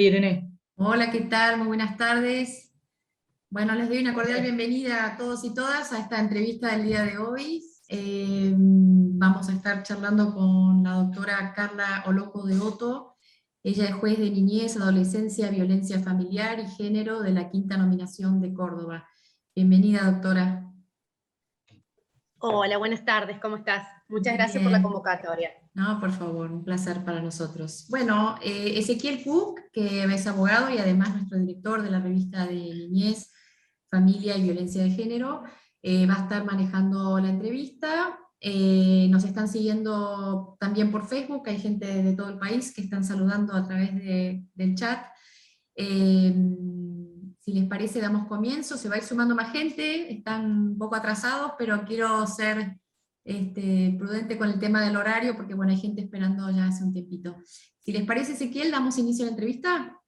Irene. Hola, ¿qué tal? Muy buenas tardes. Bueno, les doy una cordial bienvenida a todos y todas a esta entrevista del día de hoy. Vamos a estar charlando con la doctora Carla Oloco de Otto. Ella es juez de niñez, adolescencia, violencia familiar y género de la quinta nominación de Córdoba. Bienvenida, doctora. Hola, buenas tardes, ¿cómo estás? Muchas Muy gracias por la bien. convocatoria. No, por favor, un placer para nosotros. Bueno, Ezequiel Cook, que es abogado y además nuestro director de la revista de Niñez, Familia y Violencia de Género, va a estar manejando la entrevista. Nos están siguiendo también por Facebook, hay gente de todo el país que están saludando a través del chat. Eh, si les parece, damos comienzo, se va a ir sumando más gente, están un poco atrasados, pero quiero ser prudente con el tema del horario, porque bueno, hay gente esperando ya hace un tiempito. Si les parece, Ezequiel, damos inicio a la entrevista.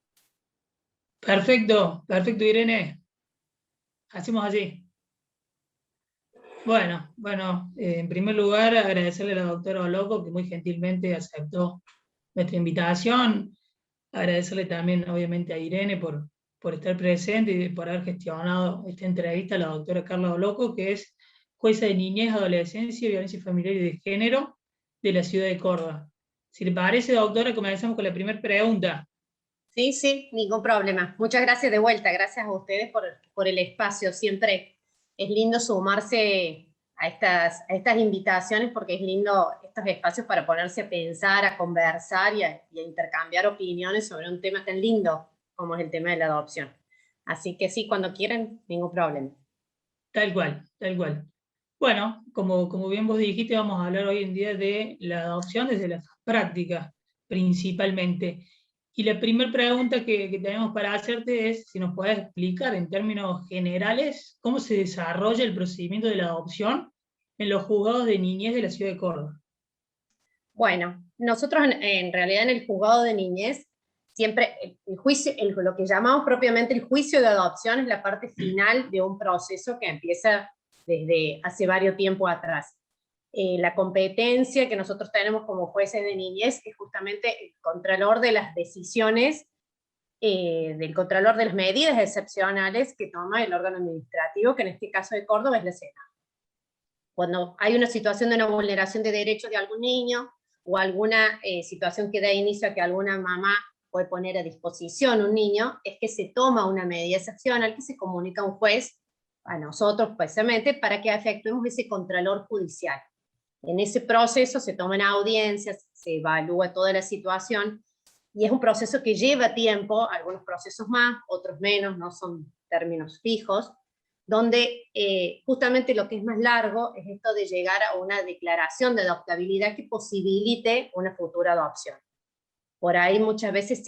Perfecto, perfecto, Irene. Hacemos así. Bueno, en primer lugar agradecerle a la doctora Oloco que muy gentilmente aceptó nuestra invitación. Agradecerle también, obviamente, a Irene por estar presente y por haber gestionado esta entrevista a la doctora Carla Oloco, que es jueza de niñez, adolescencia, violencia familiar y de género de la ciudad de Córdoba. Si le parece, doctora, comenzamos con la primera pregunta. Sí, ningún problema. Muchas gracias de vuelta, gracias a ustedes por el espacio. Siempre es lindo sumarse a estas invitaciones porque es lindo estos espacios para ponerse a pensar, a conversar y a intercambiar opiniones sobre un tema tan lindo como es el tema de la adopción. Así que sí, cuando quieran, ningún problema. Tal cual, tal cual. Bueno, como bien vos dijiste, vamos a hablar hoy en día de la adopción desde las prácticas, principalmente. Y la primera pregunta que tenemos para hacerte es si nos puedes explicar en términos generales cómo se desarrolla el procedimiento de la adopción en los juzgados de niñez de la ciudad de Córdoba. Bueno, nosotros en realidad en el juzgado de niñez, siempre el juicio, lo que llamamos propiamente el juicio de adopción es la parte final de un proceso que empieza desde hace varios tiempos atrás. La competencia que nosotros tenemos como jueces de niñez es justamente el contralor de las decisiones, del contralor de las medidas excepcionales que toma el órgano administrativo, que en este caso de Córdoba es la SENA. Cuando hay una situación de una vulneración de derechos de algún niño o alguna situación que da inicio a que alguna mamá puede poner a disposición un niño, es que se toma una medida excepcional que se comunica a un juez, a nosotros precisamente, para que efectuemos ese contralor judicial. En ese proceso se toman audiencias, se evalúa toda la situación y es un proceso que lleva tiempo, algunos procesos más, otros menos, no son términos fijos, donde justamente lo que es más largo es esto de llegar a una declaración de adoptabilidad que posibilite una futura adopción. Por ahí muchas veces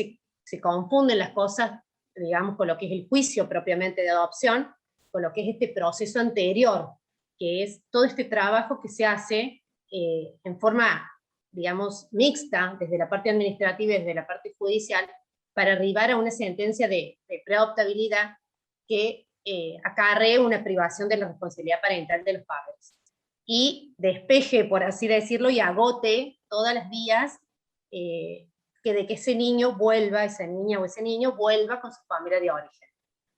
se confunden las cosas, digamos, con lo que es el juicio propiamente de adopción, con lo que es este proceso anterior, que es todo este trabajo que se hace en forma, digamos, mixta, desde la parte administrativa y desde la parte judicial, para arribar a una sentencia de preadoptabilidad que acarree una privación de la responsabilidad parental de los padres y despeje, por así decirlo, y agote todas las vías que de que ese niño vuelva, esa niña o ese niño vuelva con su familia de origen.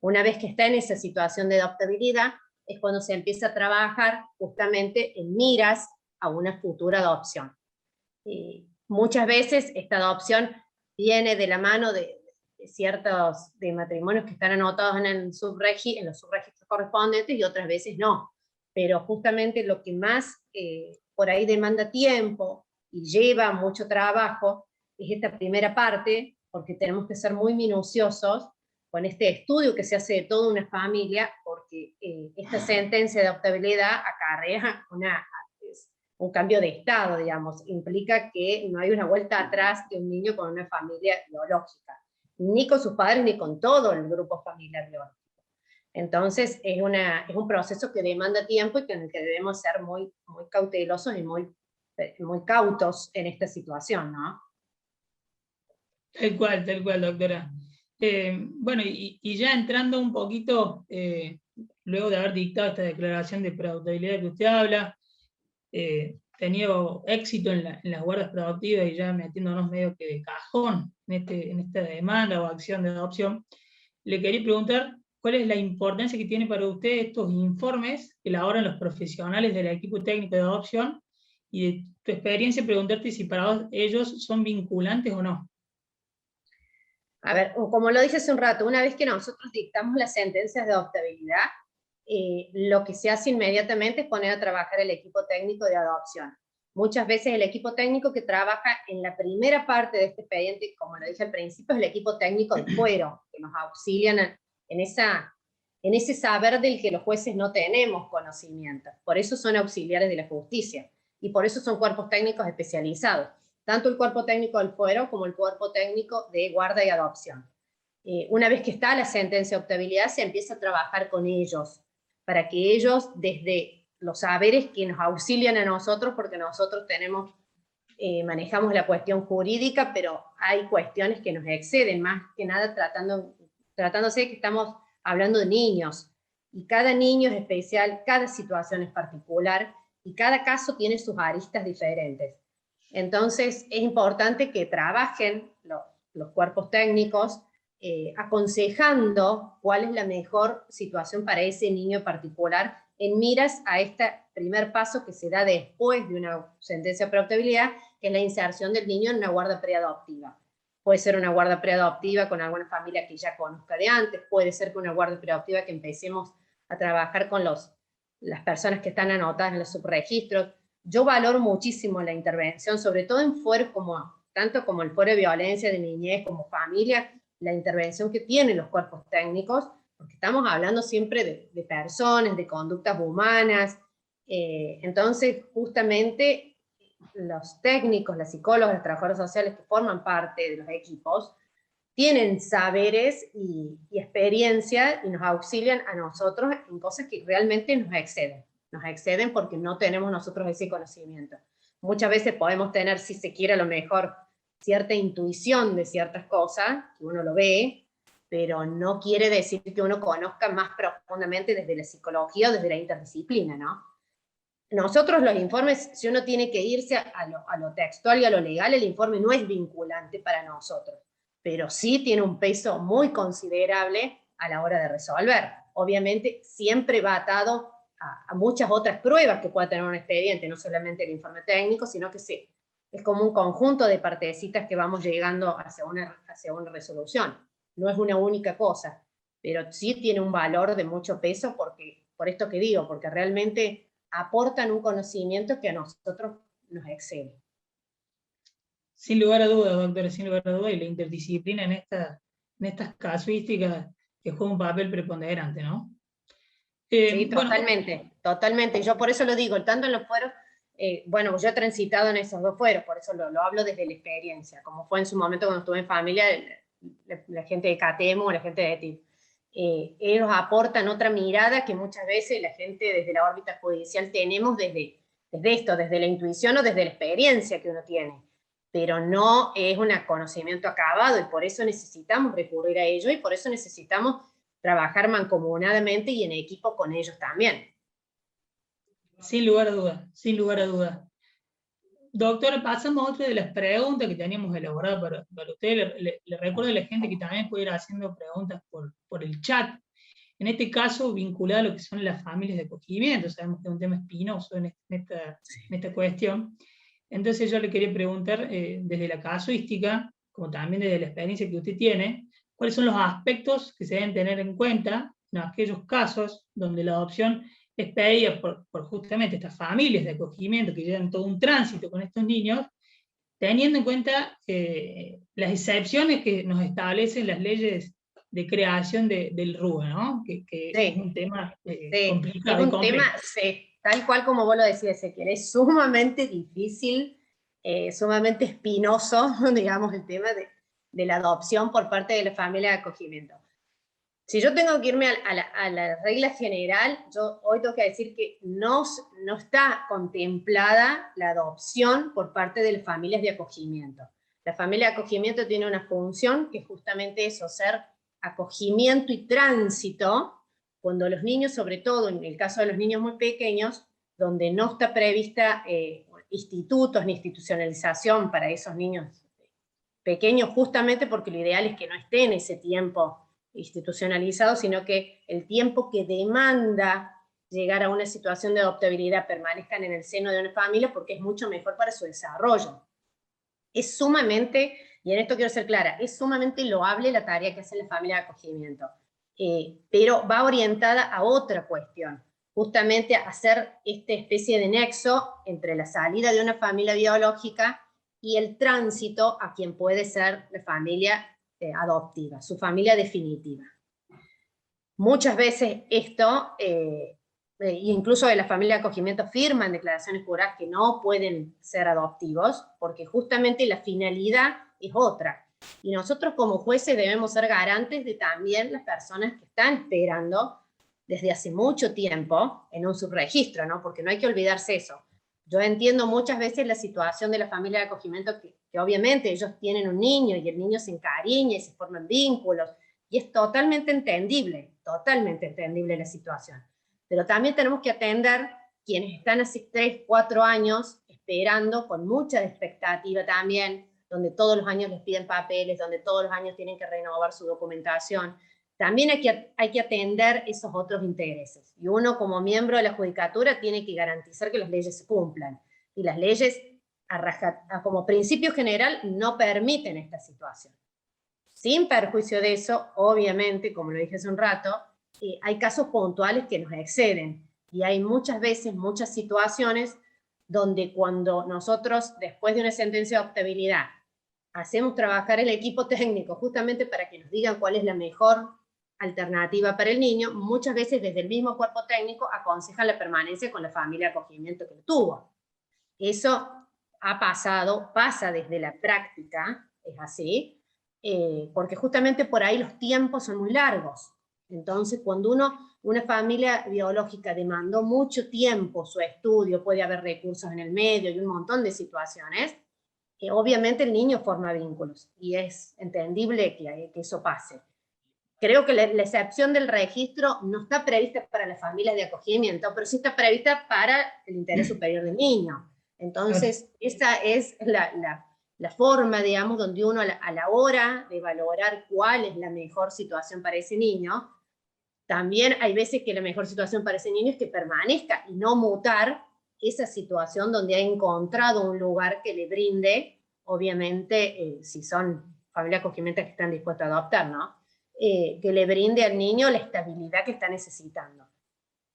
Una vez que está en esa situación de adoptabilidad, es cuando se empieza a trabajar justamente en miras a una futura adopción. Muchas veces esta adopción viene de la mano de ciertos de matrimonios que están anotados en los subregistros correspondientes y otras veces no. Pero justamente lo que más por ahí demanda tiempo y lleva mucho trabajo es esta primera parte, porque tenemos que ser muy minuciosos con este estudio que se hace de toda una familia, porque esta sentencia de adoptabilidad acarrea un cambio de estado, digamos, implica que no hay una vuelta atrás de un niño con una familia biológica, ni con sus padres ni con todo el grupo familiar biológico. Entonces es un proceso que demanda tiempo y en el que debemos ser muy cautelosos y muy cautos en esta situación, ¿no? Tal cual, doctora. Bueno, y ya entrando un poquito, luego de haber dictado esta declaración de preadoptabilidad que usted habla, tenido éxito en las guardas preadoptivas y ya metiéndonos medio que de cajón en esta demanda o acción de adopción, le quería preguntar cuál es la importancia que tiene para usted estos informes que elaboran los profesionales del equipo técnico de adopción, y de tu experiencia preguntarte si para vos ellos son vinculantes o no. A ver, como lo dije hace un rato, una vez que nosotros dictamos las sentencias de adoptabilidad, lo que se hace inmediatamente es poner a trabajar el equipo técnico de adopción. Muchas veces el equipo técnico que trabaja en la primera parte de este expediente, como lo dije al principio, es el equipo técnico de fuero, que nos auxilian en ese saber del que los jueces no tenemos conocimiento. Por eso son auxiliares de la justicia, y por eso son cuerpos técnicos especializados, tanto el cuerpo técnico del fuero como el cuerpo técnico de guarda y adopción. Una vez que está la sentencia de adoptabilidad, se empieza a trabajar con ellos, para que ellos, desde los saberes que nos auxilian a nosotros, porque nosotros manejamos la cuestión jurídica, pero hay cuestiones que nos exceden, más que nada tratándose de que estamos hablando de niños, y cada niño es especial, cada situación es particular, y cada caso tiene sus aristas diferentes. Entonces es importante que trabajen los cuerpos técnicos aconsejando cuál es la mejor situación para ese niño en particular, en miras a este primer paso que se da después de una sentencia de preadoptabilidad, que es la inserción del niño en una guarda preadoptiva. Puede ser una guarda preadoptiva con alguna familia que ya conozca de antes, puede ser con una guarda preadoptiva que empecemos a trabajar con las personas que están anotadas en los subregistros. Yo valoro muchísimo la intervención, sobre todo en fueros tanto como el fuero de violencia de niñez como familia, la intervención que tienen los cuerpos técnicos, porque estamos hablando siempre de personas, de conductas humanas. Entonces, justamente, los técnicos, las psicólogas, los trabajadores sociales que forman parte de los equipos, tienen saberes y experiencia, y nos auxilian a nosotros en cosas que realmente nos exceden porque no tenemos nosotros ese conocimiento. Muchas veces podemos tener, si se quiere, a lo mejor cierta intuición de ciertas cosas, que uno lo ve, pero no quiere decir que uno conozca más profundamente desde la psicología o desde la interdisciplina, ¿no? Nosotros los informes, si uno tiene que irse a lo textual y a lo legal, el informe no es vinculante para nosotros, pero sí tiene un peso muy considerable a la hora de resolver. Obviamente siempre va atado a muchas otras pruebas que pueda tener un expediente, no solamente el informe técnico, sino que es como un conjunto de partecitas que vamos llegando hacia una resolución. No es una única cosa, pero sí tiene un valor de mucho peso por esto que digo, porque realmente aportan un conocimiento que a nosotros nos excede. Sin lugar a dudas, doctora, sin lugar a dudas, y la interdisciplina en estas casuísticas que juega un papel preponderante, ¿no? Sí, totalmente, bueno, totalmente. Yo por eso lo digo, tanto en los fueros, bueno, yo he transitado en esos dos fueros, por eso lo hablo desde la experiencia, como fue en su momento cuando estuve en familia, la gente de CATEMO o la gente de ETIP. Ellos aportan otra mirada que muchas veces la gente desde la órbita judicial tenemos desde esto, desde la intuición o desde la experiencia que uno tiene, pero no es un conocimiento acabado, y por eso necesitamos recurrir a ello, y por eso necesitamos trabajar mancomunadamente y en equipo con ellos también. Sin lugar a dudas, sin lugar a dudas. Doctora, pasamos a otra de las preguntas que teníamos elaboradas para usted. Le recuerdo a la gente que también puede ir haciendo preguntas por el chat. En este caso, vinculado a lo que son las familias de acogimiento. Sabemos que es un tema espinoso en esta cuestión. Entonces yo le quería preguntar, desde la casuística, como también desde la experiencia que usted tiene, ¿cuáles son los aspectos que se deben tener en cuenta en aquellos casos donde la adopción es pedida por justamente estas familias de acogimiento que llevan todo un tránsito con estos niños, teniendo en cuenta las excepciones que nos establecen las leyes de creación del RUE, ¿no? Que sí, es un tema complicado. Es un tema, sí, tal cual como vos lo decías, Ezequiel, es sumamente difícil, sumamente espinoso, digamos, el tema de la adopción por parte de la familia de acogimiento. Si yo tengo que irme a la regla general, yo hoy tengo que decir que no está contemplada la adopción por parte de las familias de acogimiento. La familia de acogimiento tiene una función que es justamente eso, ser acogimiento y tránsito, cuando los niños, sobre todo en el caso de los niños muy pequeños, donde no está prevista institutos ni institucionalización para esos niños pequeños, justamente porque lo ideal es que no esté en ese tiempo institucionalizado, sino que el tiempo que demanda llegar a una situación de adoptabilidad permanezcan en el seno de una familia, porque es mucho mejor para su desarrollo. Es sumamente, y en esto quiero ser clara, es sumamente loable la tarea que hace la familia de acogimiento, pero va orientada a otra cuestión, justamente a hacer esta especie de nexo entre la salida de una familia biológica y el tránsito a quien puede ser la familia adoptiva, su familia definitiva. Muchas veces esto, incluso de la familia de acogimiento firman declaraciones juradas que no pueden ser adoptivos, porque justamente la finalidad es otra. Y nosotros como jueces debemos ser garantes de también las personas que están esperando desde hace mucho tiempo en un subregistro, ¿no? Porque no hay que olvidarse eso. Yo entiendo muchas veces la situación de la familia de acogimiento que obviamente ellos tienen un niño y el niño se encariña y se forman vínculos, y es totalmente entendible la situación. Pero también tenemos que atender quienes están hace 3, 4 años esperando con mucha expectativa también, donde todos los años les piden papeles, donde todos los años tienen que renovar su documentación. También hay que atender esos otros intereses. Y uno como miembro de la judicatura tiene que garantizar que las leyes se cumplan. Y las leyes, como principio general, no permiten esta situación. Sin perjuicio de eso, obviamente, como lo dije hace un rato, hay casos puntuales que nos exceden. Y hay muchas veces, muchas situaciones, donde cuando nosotros, después de una sentencia de adoptabilidad, hacemos trabajar el equipo técnico justamente para que nos digan cuál es la mejor alternativa para el niño, muchas veces desde el mismo cuerpo técnico aconsejan la permanencia con la familia de acogimiento que lo tuvo. Eso ha pasado, pasa desde la práctica, es así, porque justamente por ahí los tiempos son muy largos. Entonces, cuando una familia biológica demandó mucho tiempo su estudio, puede haber recursos en el medio y un montón de situaciones, obviamente el niño forma vínculos y es entendible que eso pase. Creo que la excepción del registro no está prevista para las familias de acogimiento, pero sí está prevista para el interés superior del niño. Entonces, esa es la forma, digamos, donde uno a la hora de valorar cuál es la mejor situación para ese niño, también hay veces que la mejor situación para ese niño es que permanezca y no mutar esa situación donde ha encontrado un lugar que le brinde, obviamente, si son familias de acogimiento que están dispuestas a adoptar, ¿no? Que le brinde al niño la estabilidad que está necesitando.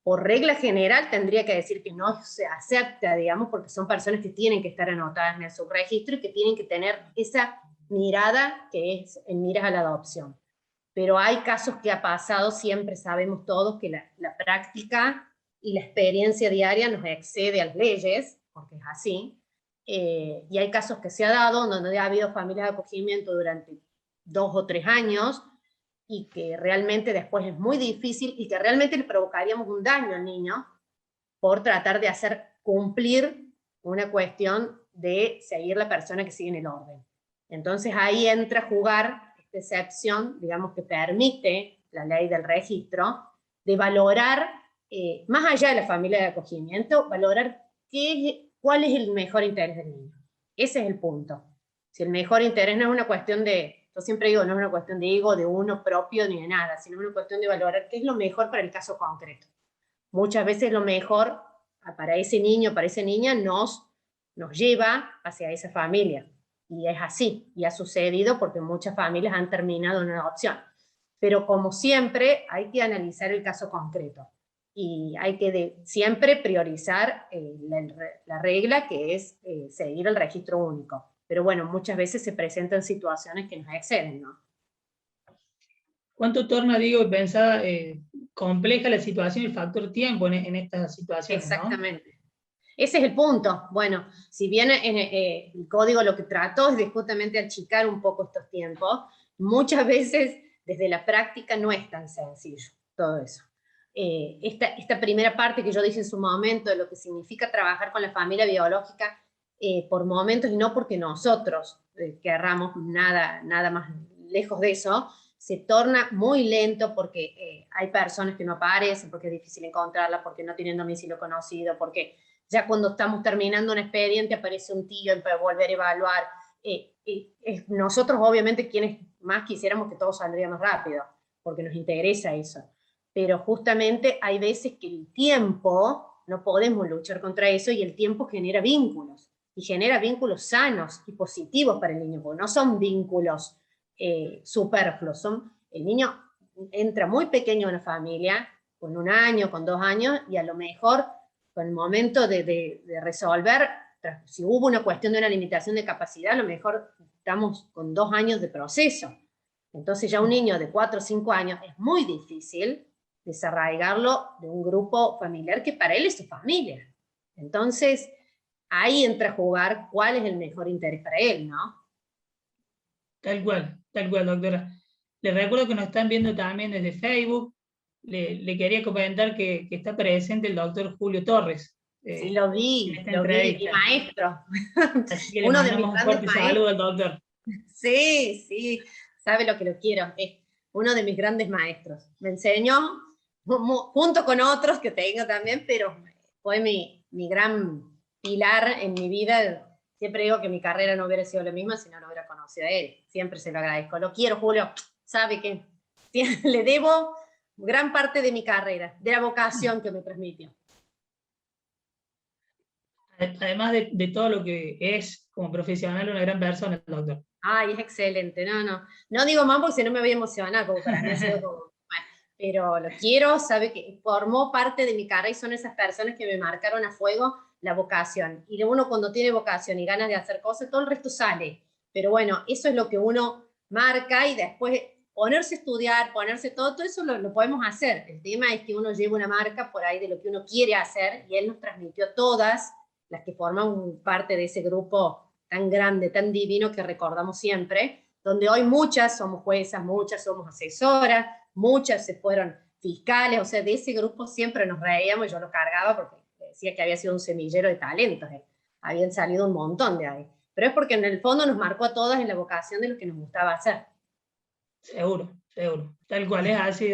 Por regla general tendría que decir que no se acepta, digamos, porque son personas que tienen que estar anotadas en el subregistro y que tienen que tener esa mirada que es en miras a la adopción. Pero hay casos que ha pasado, siempre sabemos todos que la práctica y la experiencia diaria nos excede a las leyes, porque es así, y hay casos que se ha dado donde ha habido familias de acogimiento durante 2 o 3 años, y que realmente después es muy difícil y que realmente le provocaríamos un daño al niño por tratar de hacer cumplir una cuestión de seguir la persona que sigue en el orden. Entonces ahí entra a jugar esta excepción, digamos, que permite la ley del registro, de valorar, más allá de la familia de acogimiento, valorar cuál es el mejor interés del niño. Ese es el punto. Si el mejor interés no es una cuestión de, yo siempre digo, no es una cuestión de ego, de uno propio, ni de nada, sino es una cuestión de valorar qué es lo mejor para el caso concreto. Muchas veces lo mejor para ese niño, para esa niña, nos lleva hacia esa familia. Y es así, y ha sucedido porque muchas familias han terminado en una adopción. Pero como siempre, hay que analizar el caso concreto. Y hay que siempre priorizar la regla, que es seguir el registro único. Pero bueno, muchas veces se presentan situaciones que nos exceden, ¿no? ¿Cuánto torna, digo, pensada compleja la situación y el factor tiempo en estas situaciones? Exactamente. ¿No? Ese es el punto. Bueno, si bien el código lo que trató es de justamente achicar un poco estos tiempos, muchas veces desde la práctica no es tan sencillo todo eso. Esta primera parte que yo dije en su momento de lo que significa trabajar con la familia biológica, por momentos, y no porque nosotros querramos nada más lejos de eso, se torna muy lento porque hay personas que no aparecen, porque es difícil encontrarlas, porque no tienen domicilio conocido, porque ya cuando estamos terminando un expediente aparece un tío para volver a evaluar. Nosotros obviamente quienes más quisiéramos que todo saldría más rápido, porque nos interesa eso, pero justamente hay veces que el tiempo, no podemos luchar contra eso, y el tiempo genera vínculos, y genera vínculos sanos y positivos para el niño, porque no son vínculos superfluos, el niño entra muy pequeño en una familia, con 1 año, con 2 años, y a lo mejor con el momento de resolver, si hubo una cuestión de una limitación de capacidad, a lo mejor estamos con 2 años de proceso. Entonces ya un niño de 4 o 5 años es muy difícil desarraigarlo de un grupo familiar que para él es su familia. Entonces, ahí entra a jugar cuál es el mejor interés para él, ¿no? Tal cual, doctora. Les recuerdo que nos están viendo también desde Facebook. Le quería comentar que está presente el doctor Julio Torres. Sí, lo vi, en esta mi entrevista. maestro. Así que le Uno de mis mandamos un grandes fuerte saludo al doctor. Sí, sabe lo que lo quiero. Es uno de mis grandes maestros. Me enseñó, junto con otros que tengo también, pero fue mi gran pilar en mi vida. Siempre digo que mi carrera no hubiera sido la misma si no lo hubiera conocido a él. Siempre se lo agradezco. Lo quiero, Julio. Sabe que le debo gran parte de mi carrera, de la vocación que me transmitió. Además de todo lo que es como profesional, una gran persona el doctor. Ay, es excelente, no digo más porque si no me voy a emocionar, como para mí ha sido como, bueno, pero lo quiero, sabe que formó parte de mi carrera y son esas personas que me marcaron a fuego la vocación, y uno cuando tiene vocación y ganas de hacer cosas, todo el resto sale, pero bueno, eso es lo que uno marca, y después ponerse a estudiar, ponerse todo eso lo podemos hacer, el tema es que uno lleve una marca por ahí de lo que uno quiere hacer, y él nos transmitió todas las que forman parte de ese grupo tan grande, tan divino que recordamos siempre, donde hoy muchas somos juezas, muchas somos asesoras, muchas se fueron fiscales, o sea, de ese grupo siempre nos reíamos, yo lo cargaba porque decía que había sido un semillero de talentos, habían salido un montón de ahí, pero es porque en el fondo nos marcó a todas en la vocación de lo que nos gustaba hacer. Seguro, tal cual es así.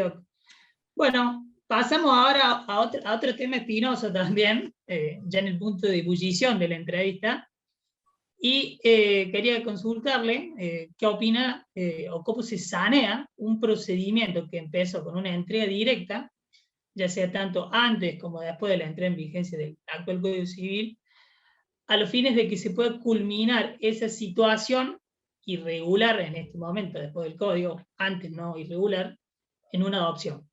Bueno, pasamos ahora a otro tema espinoso también, ya en el punto de ebullición de la entrevista. Y quería consultarle qué opina o cómo se sanea un procedimiento que empezó con una entrega directa, ya sea tanto antes como después de la entrada en vigencia del actual Código Civil, a los fines de que se pueda culminar esa situación irregular en este momento, después del Código, antes no irregular, en una adopción.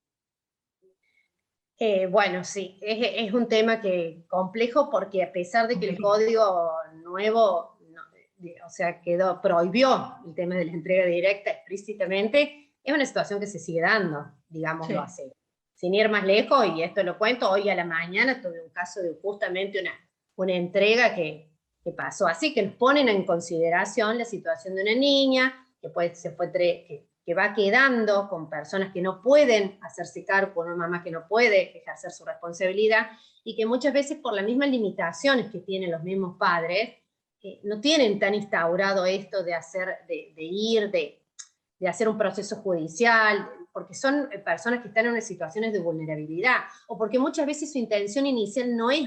Bueno, sí, es un tema complejo, porque a pesar de que el Código nuevo, o sea, prohibió el tema de la entrega directa explícitamente, es una situación que se sigue dando, digámoslo así. Sin ir más lejos, y esto lo cuento, hoy a la mañana tuve un caso de justamente una entrega que pasó así, que nos ponen en consideración la situación de una niña que va quedando con personas que no pueden hacerse cargo, con una mamá que no puede ejercer su responsabilidad, y que muchas veces por las mismas limitaciones que tienen los mismos padres, no tienen tan instaurado esto de hacer un proceso judicial, porque son personas que están en unas situaciones de vulnerabilidad, o porque muchas veces su intención inicial no es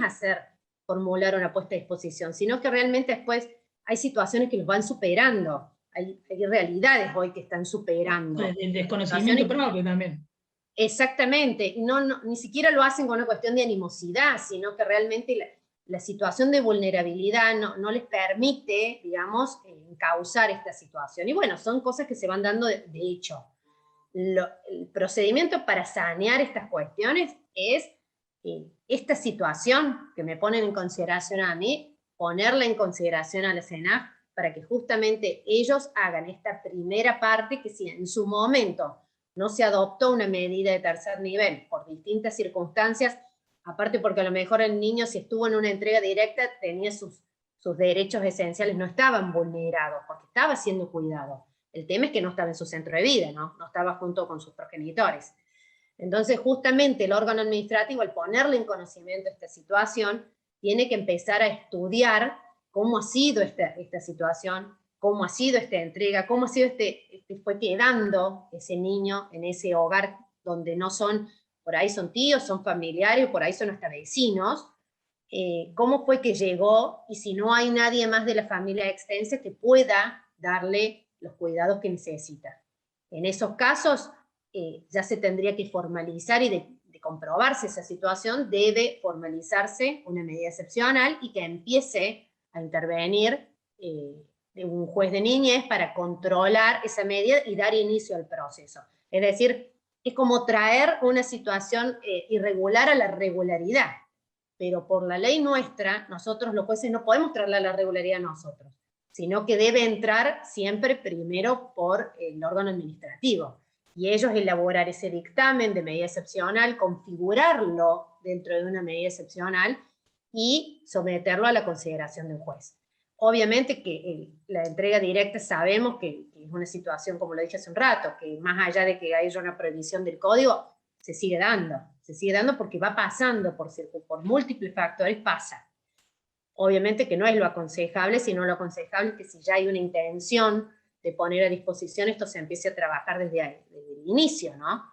formular una puesta a disposición, sino que realmente después hay situaciones que los van superando. Hay realidades hoy que están superando. El desconocimiento propio también. Exactamente, ni siquiera lo hacen con una cuestión de animosidad, sino que realmente la situación de vulnerabilidad no les permite, digamos, causar esta situación. Y bueno, son cosas que se van dando de hecho. El procedimiento para sanear estas cuestiones es esta situación que me ponen en consideración a mí, ponerla en consideración a la SENAF, para que justamente ellos hagan esta primera parte, que si en su momento no se adoptó una medida de tercer nivel por distintas circunstancias, aparte porque a lo mejor el niño, si estuvo en una entrega directa, tenía sus derechos esenciales, no estaban vulnerados, porque estaba siendo cuidado. El tema es que no estaba en su centro de vida, no estaba junto con sus progenitores. Entonces, justamente el órgano administrativo, al ponerle en conocimiento esta situación, tiene que empezar a estudiar cómo ha sido esta situación, cómo ha sido esta entrega, cómo ha sido fue quedando ese niño en ese hogar donde no son, por ahí son tíos, son familiares, por ahí son hasta vecinos, cómo fue que llegó, y si no hay nadie más de la familia extensa que pueda darle los cuidados que necesita. En esos casos, ya se tendría que formalizar, y de comprobarse esa situación, debe formalizarse una medida excepcional y que empiece a intervenir un juez de niñez para controlar esa medida y dar inicio al proceso. Es decir, es como traer una situación irregular a la regularidad. Pero por la ley nuestra, nosotros los jueces no podemos traerla a la regularidad nosotros, sino que debe entrar siempre primero por el órgano administrativo. Y ellos elaborar ese dictamen de medida excepcional, configurarlo dentro de una medida excepcional y someterlo a la consideración del juez. Obviamente que la entrega directa sabemos que es una situación, como lo dije hace un rato, que más allá de que haya una prohibición del código, se sigue dando porque va pasando por múltiples factores, pasa. Obviamente que no es lo aconsejable, sino lo aconsejable es que si ya hay una intención de poner a disposición, esto se empiece a trabajar desde el inicio, ¿no?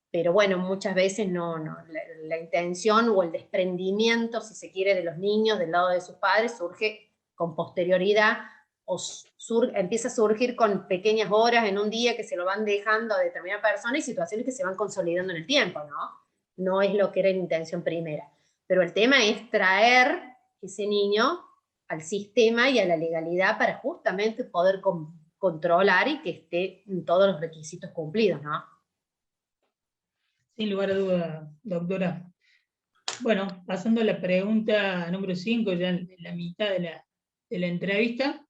Pero bueno, muchas veces la intención o el desprendimiento, si se quiere, de los niños del lado de sus padres surge con posterioridad, o empieza a surgir con pequeñas horas en un día que se lo van dejando a determinada persona, y situaciones que se van consolidando en el tiempo, ¿no? No es lo que era la intención primera. Pero el tema es traer ese niño al sistema y a la legalidad para justamente poder controlar y que esté en todos los requisitos cumplidos, ¿no? Sin lugar a duda, doctora. Bueno, pasando a la pregunta número 5, ya en la mitad de la entrevista,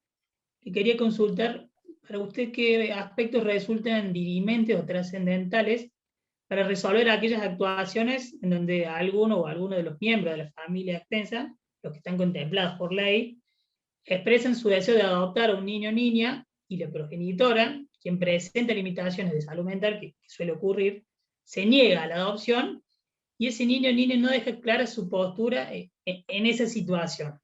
que quería consultar para usted qué aspectos resultan dirimentes o trascendentales para resolver aquellas actuaciones en donde alguno o alguno de los miembros de la familia extensa, los que están contemplados por ley, expresan su deseo de adoptar a un niño o niña, y la progenitora, quien presenta limitaciones de salud mental, que suele ocurrir, se niega a la adopción, y ese niño o niña no deja clara su postura en esa situación,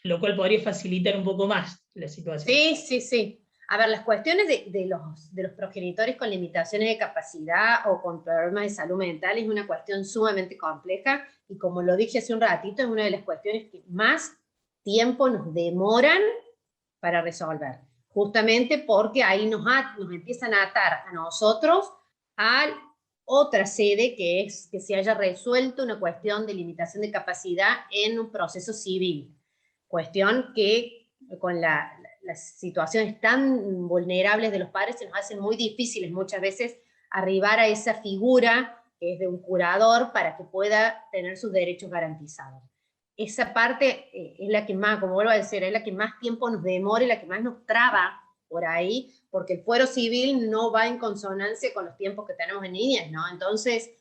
lo cual podría facilitar un poco más la situación. Sí. A ver, las cuestiones de los progenitores con limitaciones de capacidad o con problemas de salud mental es una cuestión sumamente compleja, y como lo dije hace un ratito, es una de las cuestiones que más tiempo nos demoran para resolver, justamente porque ahí nos empiezan a atar a nosotros a otra sede, que es que se haya resuelto una cuestión de limitación de capacidad en un proceso civil, cuestión que con las situaciones tan vulnerables de los padres se nos hacen muy difíciles muchas veces arribar a esa figura que es de un curador para que pueda tener sus derechos garantizados. Esa parte es la que más, como vuelvo a decir, es la que más tiempo nos demora y la que más nos traba por ahí, porque el fuero civil no va en consonancia con los tiempos que tenemos en niñez, ¿no? Entonces,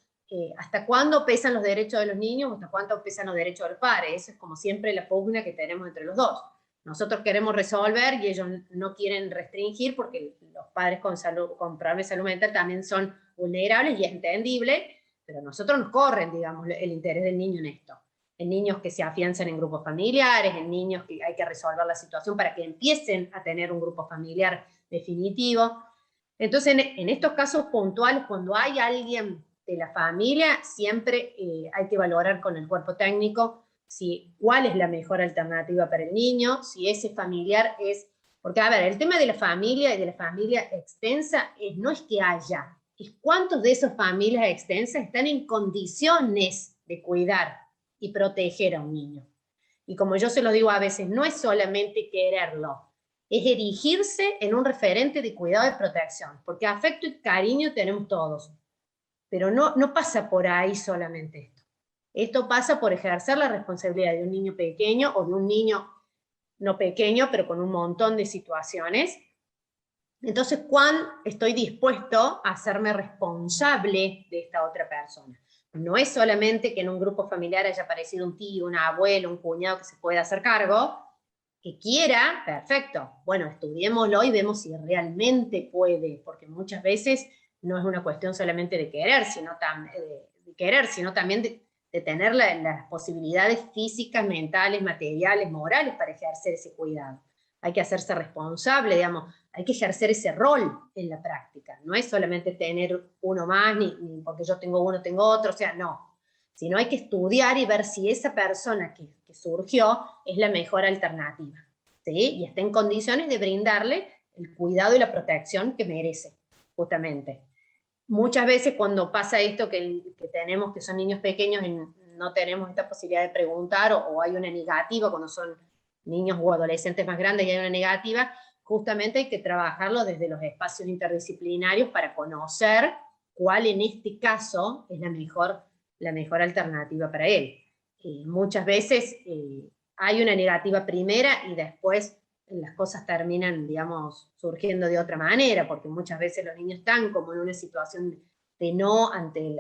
¿hasta cuándo pesan los derechos de los niños? ¿Hasta cuánto pesan los derechos de los padres? Eso es como siempre la pugna que tenemos entre los dos. Nosotros queremos resolver y ellos no quieren restringir, porque los padres con problemas de salud mental también son vulnerables y es entendible, pero a nosotros nos corren, digamos, el interés del niño en esto. En niños que se afianzan en grupos familiares, en niños que hay que resolver la situación para que empiecen a tener un grupo familiar definitivo. Entonces, en estos casos puntuales, cuando hay alguien de la familia, siempre hay que valorar con el cuerpo técnico cuál es la mejor alternativa para el niño, si ese familiar es... Porque, a ver, el tema de la familia y de la familia extensa no es que haya, es cuántos de esas familias extensas están en condiciones de cuidar y proteger a un niño. Y como yo se lo digo a veces, no es solamente quererlo, es erigirse en un referente de cuidado y protección, porque afecto y cariño tenemos todos, pero no pasa por ahí solamente esto. Esto pasa por ejercer la responsabilidad de un niño pequeño o de un niño no pequeño, pero con un montón de situaciones. Entonces, ¿cuán estoy dispuesto a hacerme responsable de esta otra persona? No es solamente que en un grupo familiar haya aparecido un tío, un abuelo, un cuñado que se pueda hacer cargo, que quiera, perfecto. Bueno, estudiémoslo y vemos si realmente puede, porque muchas veces no es una cuestión solamente de querer, sino también de tener las posibilidades físicas, mentales, materiales, morales para ejercer ese cuidado. Hay que hacerse responsable, digamos, hay que ejercer ese rol en la práctica. No es solamente tener uno más, ni porque yo tengo uno, tengo otro, o sea, no. sino hay que estudiar y ver si esa persona que surgió es la mejor alternativa, ¿sí? Y está en condiciones de brindarle el cuidado y la protección que merece, justamente. Muchas veces cuando pasa esto que tenemos, que son niños pequeños, no tenemos esta posibilidad de preguntar, o hay una negativa cuando son niños o adolescentes más grandes y hay una negativa, justamente hay que trabajarlo desde los espacios interdisciplinarios para conocer cuál en este caso es la mejor alternativa para él. Muchas veces hay una negativa primera y después las cosas terminan, digamos, surgiendo de otra manera, porque muchas veces los niños están como en una situación de no ante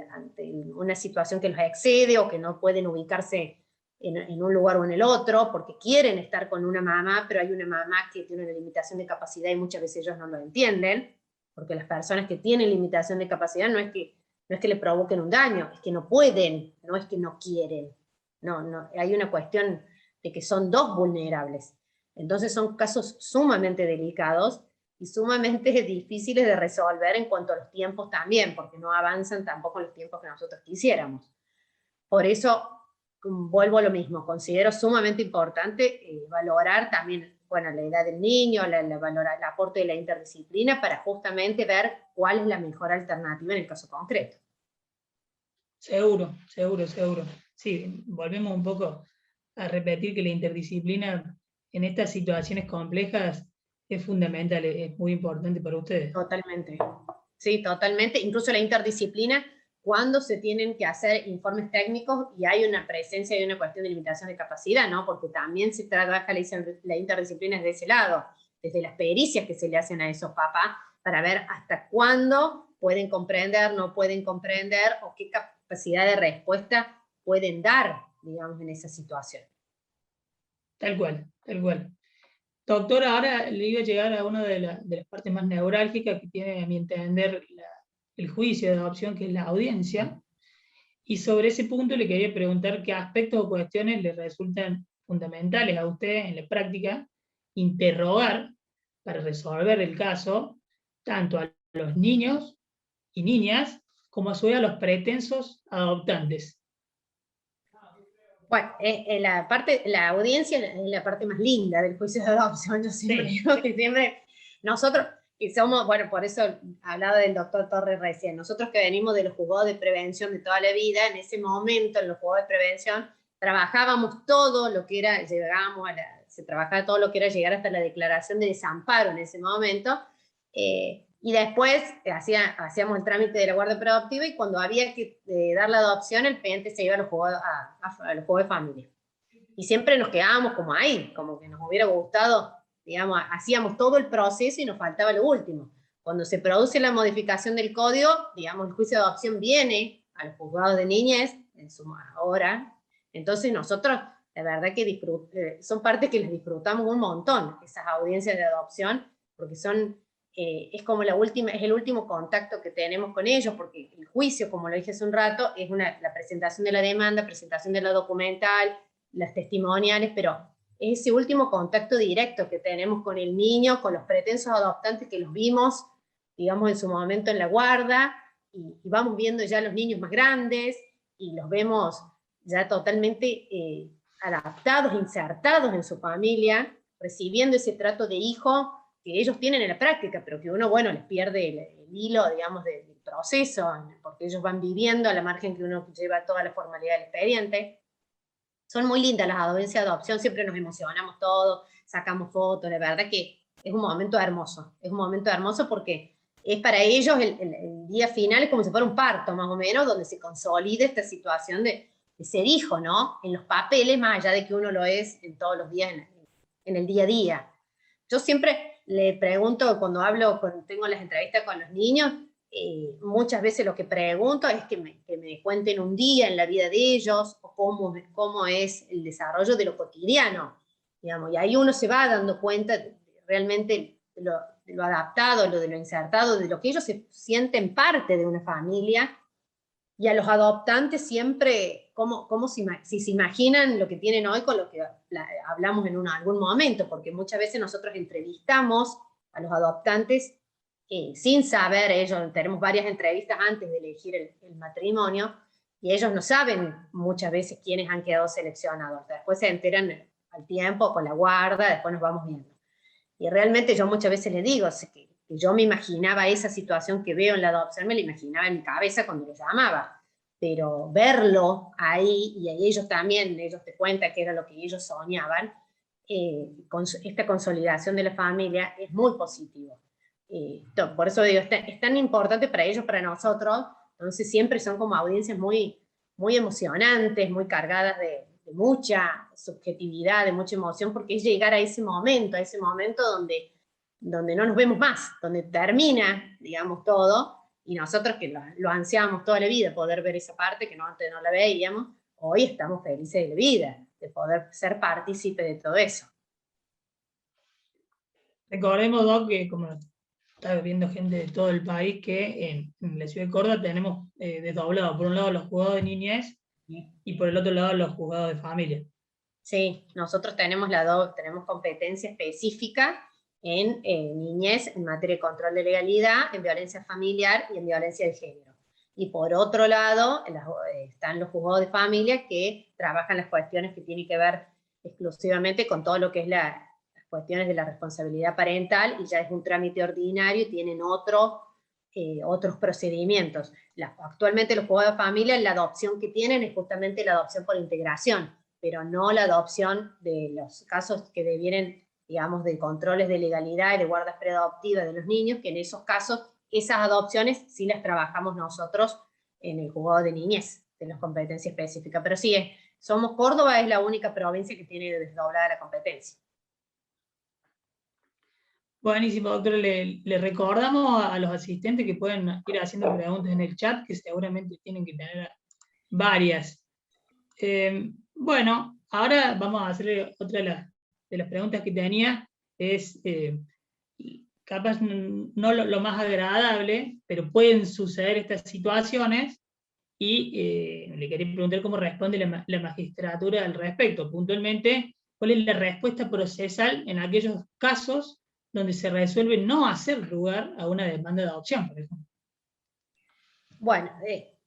una situación que los excede o que no pueden ubicarse en un lugar o en el otro, porque quieren estar con una mamá, pero hay una mamá que tiene una limitación de capacidad y muchas veces ellos no lo entienden, porque las personas que tienen limitación de capacidad no es que le provoquen un daño, es que no pueden, no es que no quieren. No, hay una cuestión de que son dos vulnerables. Entonces son casos sumamente delicados y sumamente difíciles de resolver en cuanto a los tiempos también, porque no avanzan tampoco los tiempos que nosotros quisiéramos. Por eso, vuelvo a lo mismo, considero sumamente importante valorar también, bueno, la edad del niño, valorar el aporte de la interdisciplina para justamente ver cuál es la mejor alternativa en el caso concreto. Seguro, seguro, seguro. Sí, volvemos un poco a repetir que la interdisciplina en estas situaciones complejas es fundamental, es muy importante para ustedes. Totalmente. Sí, totalmente. Incluso la interdisciplina, cuando se tienen que hacer informes técnicos y hay una presencia y una cuestión de limitación de capacidad, ¿no? Porque también se trabaja la interdisciplina desde ese lado, desde las pericias que se le hacen a esos papás, para ver hasta cuándo pueden comprender, no pueden comprender, o qué capacidad de respuesta pueden dar, digamos, en esa situación. Tal cual, tal cual. Doctora, ahora le iba a llegar a una de las partes más neurálgicas que tiene, a mi entender, el juicio de adopción, que es la audiencia. Y sobre ese punto le quería preguntar qué aspectos o cuestiones le resultan fundamentales a usted en la práctica interrogar para resolver el caso, tanto a los niños y niñas como a su vez a los pretensos adoptantes. Bueno, la audiencia es la parte más linda del juicio de adopción. Yo siempre digo que siempre nosotros, que somos, bueno, por eso hablaba del doctor Torres recién, nosotros que venimos de los juzgados de prevención de toda la vida, en ese momento en los juzgados de prevención trabajábamos todo lo que era, se trabajaba todo lo que era llegar hasta la declaración de desamparo en ese momento, y después hacíamos el trámite de la guardia preadoptiva, y cuando había que dar la adopción, el pendiente se iba a los juegos de familia. Y siempre nos quedábamos como ahí, como que nos hubiera gustado, digamos, hacíamos todo el proceso y nos faltaba lo último. Cuando se produce la modificación del código, digamos, el juicio de adopción viene a los juzgados de niñez, en su hora, entonces nosotros, la verdad que son partes que les disfrutamos un montón, esas audiencias de adopción, porque es como es el último contacto que tenemos con ellos, porque el juicio, como lo dije hace un rato, es la presentación de la demanda, presentación de la documental, las testimoniales, pero es ese último contacto directo que tenemos con el niño, con los pretensos adoptantes que los vimos, digamos, en su momento en la guarda, y vamos viendo ya los niños más grandes, y los vemos ya totalmente adaptados, insertados en su familia, recibiendo ese trato de hijo que ellos tienen en la práctica, pero que uno, bueno, les pierde el hilo, digamos, del proceso, porque ellos van viviendo a la margen que uno lleva toda la formalidad del expediente. Son muy lindas las audiencias de adopción, siempre nos emocionamos todos, sacamos fotos, la verdad que es un momento hermoso porque es para ellos el día final, es como si fuera un parto, más o menos, donde se consolida esta situación de ser hijo, ¿no? En los papeles, más allá de que uno lo es en todos los días, en el día a día. Yo siempre le pregunto, cuando tengo las entrevistas con los niños, muchas veces lo que pregunto es que me cuenten un día en la vida de ellos, o cómo es el desarrollo de lo cotidiano, digamos, y ahí uno se va dando cuenta realmente de lo adaptado, de lo insertado, de lo que ellos se sienten parte de una familia, y a los adoptantes siempre, si se imaginan lo que tienen hoy con lo que hablamos en algún momento, porque muchas veces nosotros entrevistamos a los adoptantes sin saber, ellos tenemos varias entrevistas antes de elegir el matrimonio, y ellos no saben muchas veces quiénes han quedado seleccionados, después se enteran al tiempo, con la guarda, después nos vamos viendo. Y realmente yo muchas veces les digo que yo me imaginaba esa situación que veo en la adopción, me la imaginaba en mi cabeza cuando les llamaba, pero verlo ahí, y ahí ellos también, ellos te cuentan que era lo que ellos soñaban, con esta consolidación de la familia es muy positivo. Por eso digo, es tan importante para ellos, para nosotros, entonces siempre son como audiencias muy, muy emocionantes, muy cargadas de mucha subjetividad, de mucha emoción, porque es llegar a ese momento donde no nos vemos más, donde termina, digamos, todo, y nosotros que lo ansiábamos toda la vida, poder ver esa parte que antes no la veíamos, hoy estamos felices de la vida, de poder ser partícipe de todo eso. Recordemos, Doc, que como está viendo gente de todo el país, que en la ciudad de Córdoba tenemos desdoblado, por un lado los juzgados de niñez y por el otro lado los juzgados de familia. Sí, nosotros tenemos tenemos competencia específica en niñez, en materia de control de legalidad, en violencia familiar y en violencia de género. Y por otro lado, están los juzgados de familia que trabajan las cuestiones que tienen que ver exclusivamente con todo lo que es las cuestiones de la responsabilidad parental, y ya es un trámite ordinario y tienen otros procedimientos. Actualmente los juzgados de familia, la adopción que tienen es justamente la adopción por integración, pero no la adopción de los casos que devienen, digamos, de controles de legalidad y de guardas preadoptivas de los niños, que en esos casos, esas adopciones sí las trabajamos nosotros en el juzgado de niñez, de las competencias específicas. Pero sí, Córdoba es la única provincia que tiene desdoblada la competencia. Buenísimo, doctor. Le recordamos a los asistentes que pueden ir haciendo preguntas en el chat, que seguramente tienen que tener varias. Bueno, ahora vamos a hacer otra de las preguntas que tenía, es capaz no lo más agradable, pero pueden suceder estas situaciones, y le quería preguntar cómo responde la magistratura al respecto. Puntualmente, ¿cuál es la respuesta procesal en aquellos casos donde se resuelve no hacer lugar a una demanda de adopción, por ejemplo? Bueno,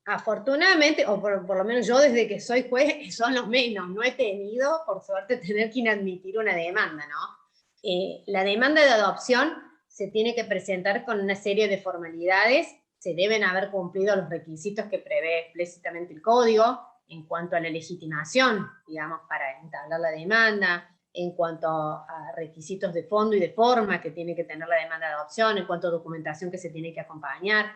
afortunadamente, o por lo menos yo desde que soy juez, son los menos. No he tenido, por suerte, tener que inadmitir una demanda, ¿no? La demanda de adopción se tiene que presentar con una serie de formalidades, se deben haber cumplido los requisitos que prevé explícitamente el código en cuanto a la legitimación, digamos, para entablar la demanda, en cuanto a requisitos de fondo y de forma que tiene que tener la demanda de adopción, en cuanto a documentación que se tiene que acompañar.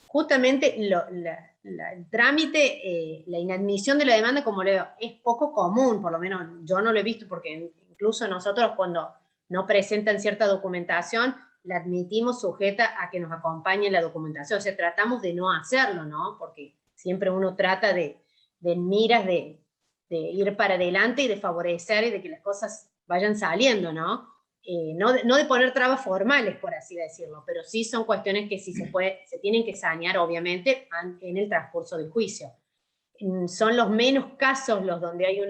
Justamente el trámite, la inadmisión de la demanda, como leo, es poco común, por lo menos yo no lo he visto, porque incluso nosotros cuando no presentan cierta documentación, la admitimos sujeta a que nos acompañe la documentación. O sea, tratamos de no hacerlo, ¿no? Porque siempre uno trata de miras de ir para adelante y de favorecer y de que las cosas vayan saliendo, ¿no? No de poner trabas formales, por así decirlo, pero sí son cuestiones que sí se tienen que sanear, obviamente, en el transcurso del juicio. Son los menos casos los donde hay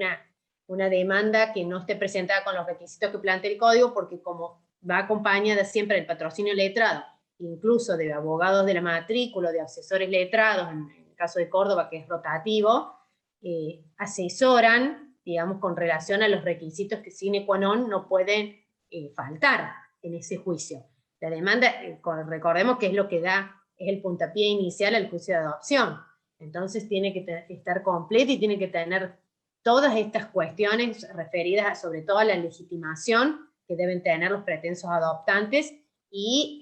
una demanda que no esté presentada con los requisitos que plantea el código, porque como va acompañada siempre del patrocinio letrado, incluso de abogados de la matrícula, de asesores letrados, en el caso de Córdoba, que es rotativo, asesoran, digamos, con relación a los requisitos que sine qua non no pueden faltar en ese juicio. La demanda, recordemos que es lo que es el puntapié inicial al juicio de adopción. Entonces tiene que estar completo y tiene que tener todas estas cuestiones referidas sobre todo a la legitimación que deben tener los pretensos adoptantes, y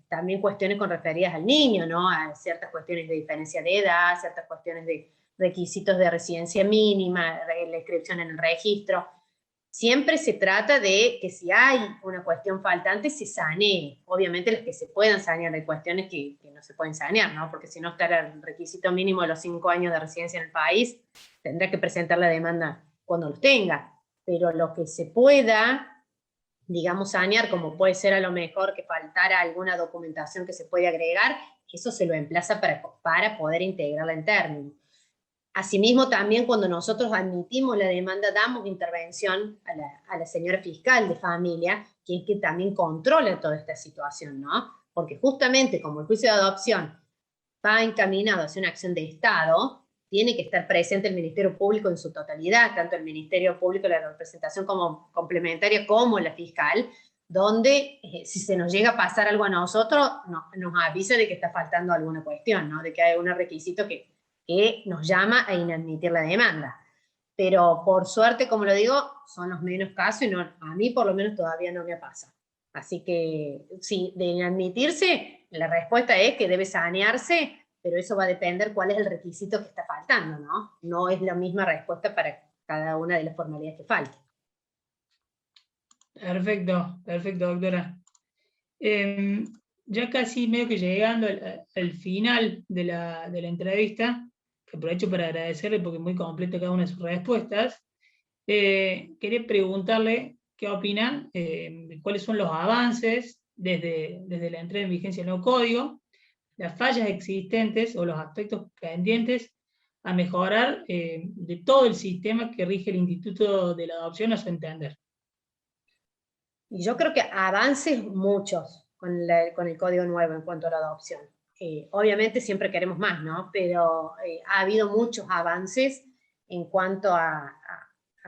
también cuestiones referidas al niño, ¿no? A ciertas cuestiones de diferencia de edad, ciertas cuestiones de requisitos de residencia mínima, la inscripción en el registro. Siempre se trata de que si hay una cuestión faltante se sanee. Obviamente las que se puedan sanear, hay cuestiones que no se pueden sanear, ¿no? Porque si no está el requisito mínimo de los 5 años de residencia en el país, tendrá que presentar la demanda cuando los tenga. Pero lo que se pueda, digamos, sanear, como puede ser a lo mejor que faltara alguna documentación que se puede agregar, eso se lo emplaza para poder integrarla en términos. Asimismo, también cuando nosotros admitimos la demanda, damos intervención a la señora fiscal de familia, que también controla toda esta situación, ¿no? Porque justamente como el juicio de adopción va encaminado hacia una acción de Estado, tiene que estar presente el Ministerio Público en su totalidad, tanto el Ministerio Público de la representación como complementaria como la fiscal, donde si se nos llega a pasar algo a nosotros, nos avisa de que está faltando alguna cuestión, ¿no? De que hay un requisito que nos llama a inadmitir la demanda. Pero por suerte, como lo digo, son los menos casos y a mí por lo menos todavía no me pasa. Así que sí, de inadmitirse, la respuesta es que debe sanearse, pero eso va a depender cuál es el requisito que está faltando, ¿no? No es la misma respuesta para cada una de las formalidades que falten. Perfecto, perfecto, doctora. Ya casi medio que llegando al final de la entrevista, que aprovecho para agradecerle porque es muy completa cada una de sus respuestas, quería preguntarle qué opinan, de cuáles son los avances desde la entrada en vigencia del nuevo código, las fallas existentes o los aspectos pendientes a mejorar de todo el sistema que rige el Instituto de la Adopción a su entender. Y yo creo que avances muchos con el código nuevo en cuanto a la adopción. Obviamente siempre queremos más, ¿no? Pero ha habido muchos avances en cuanto a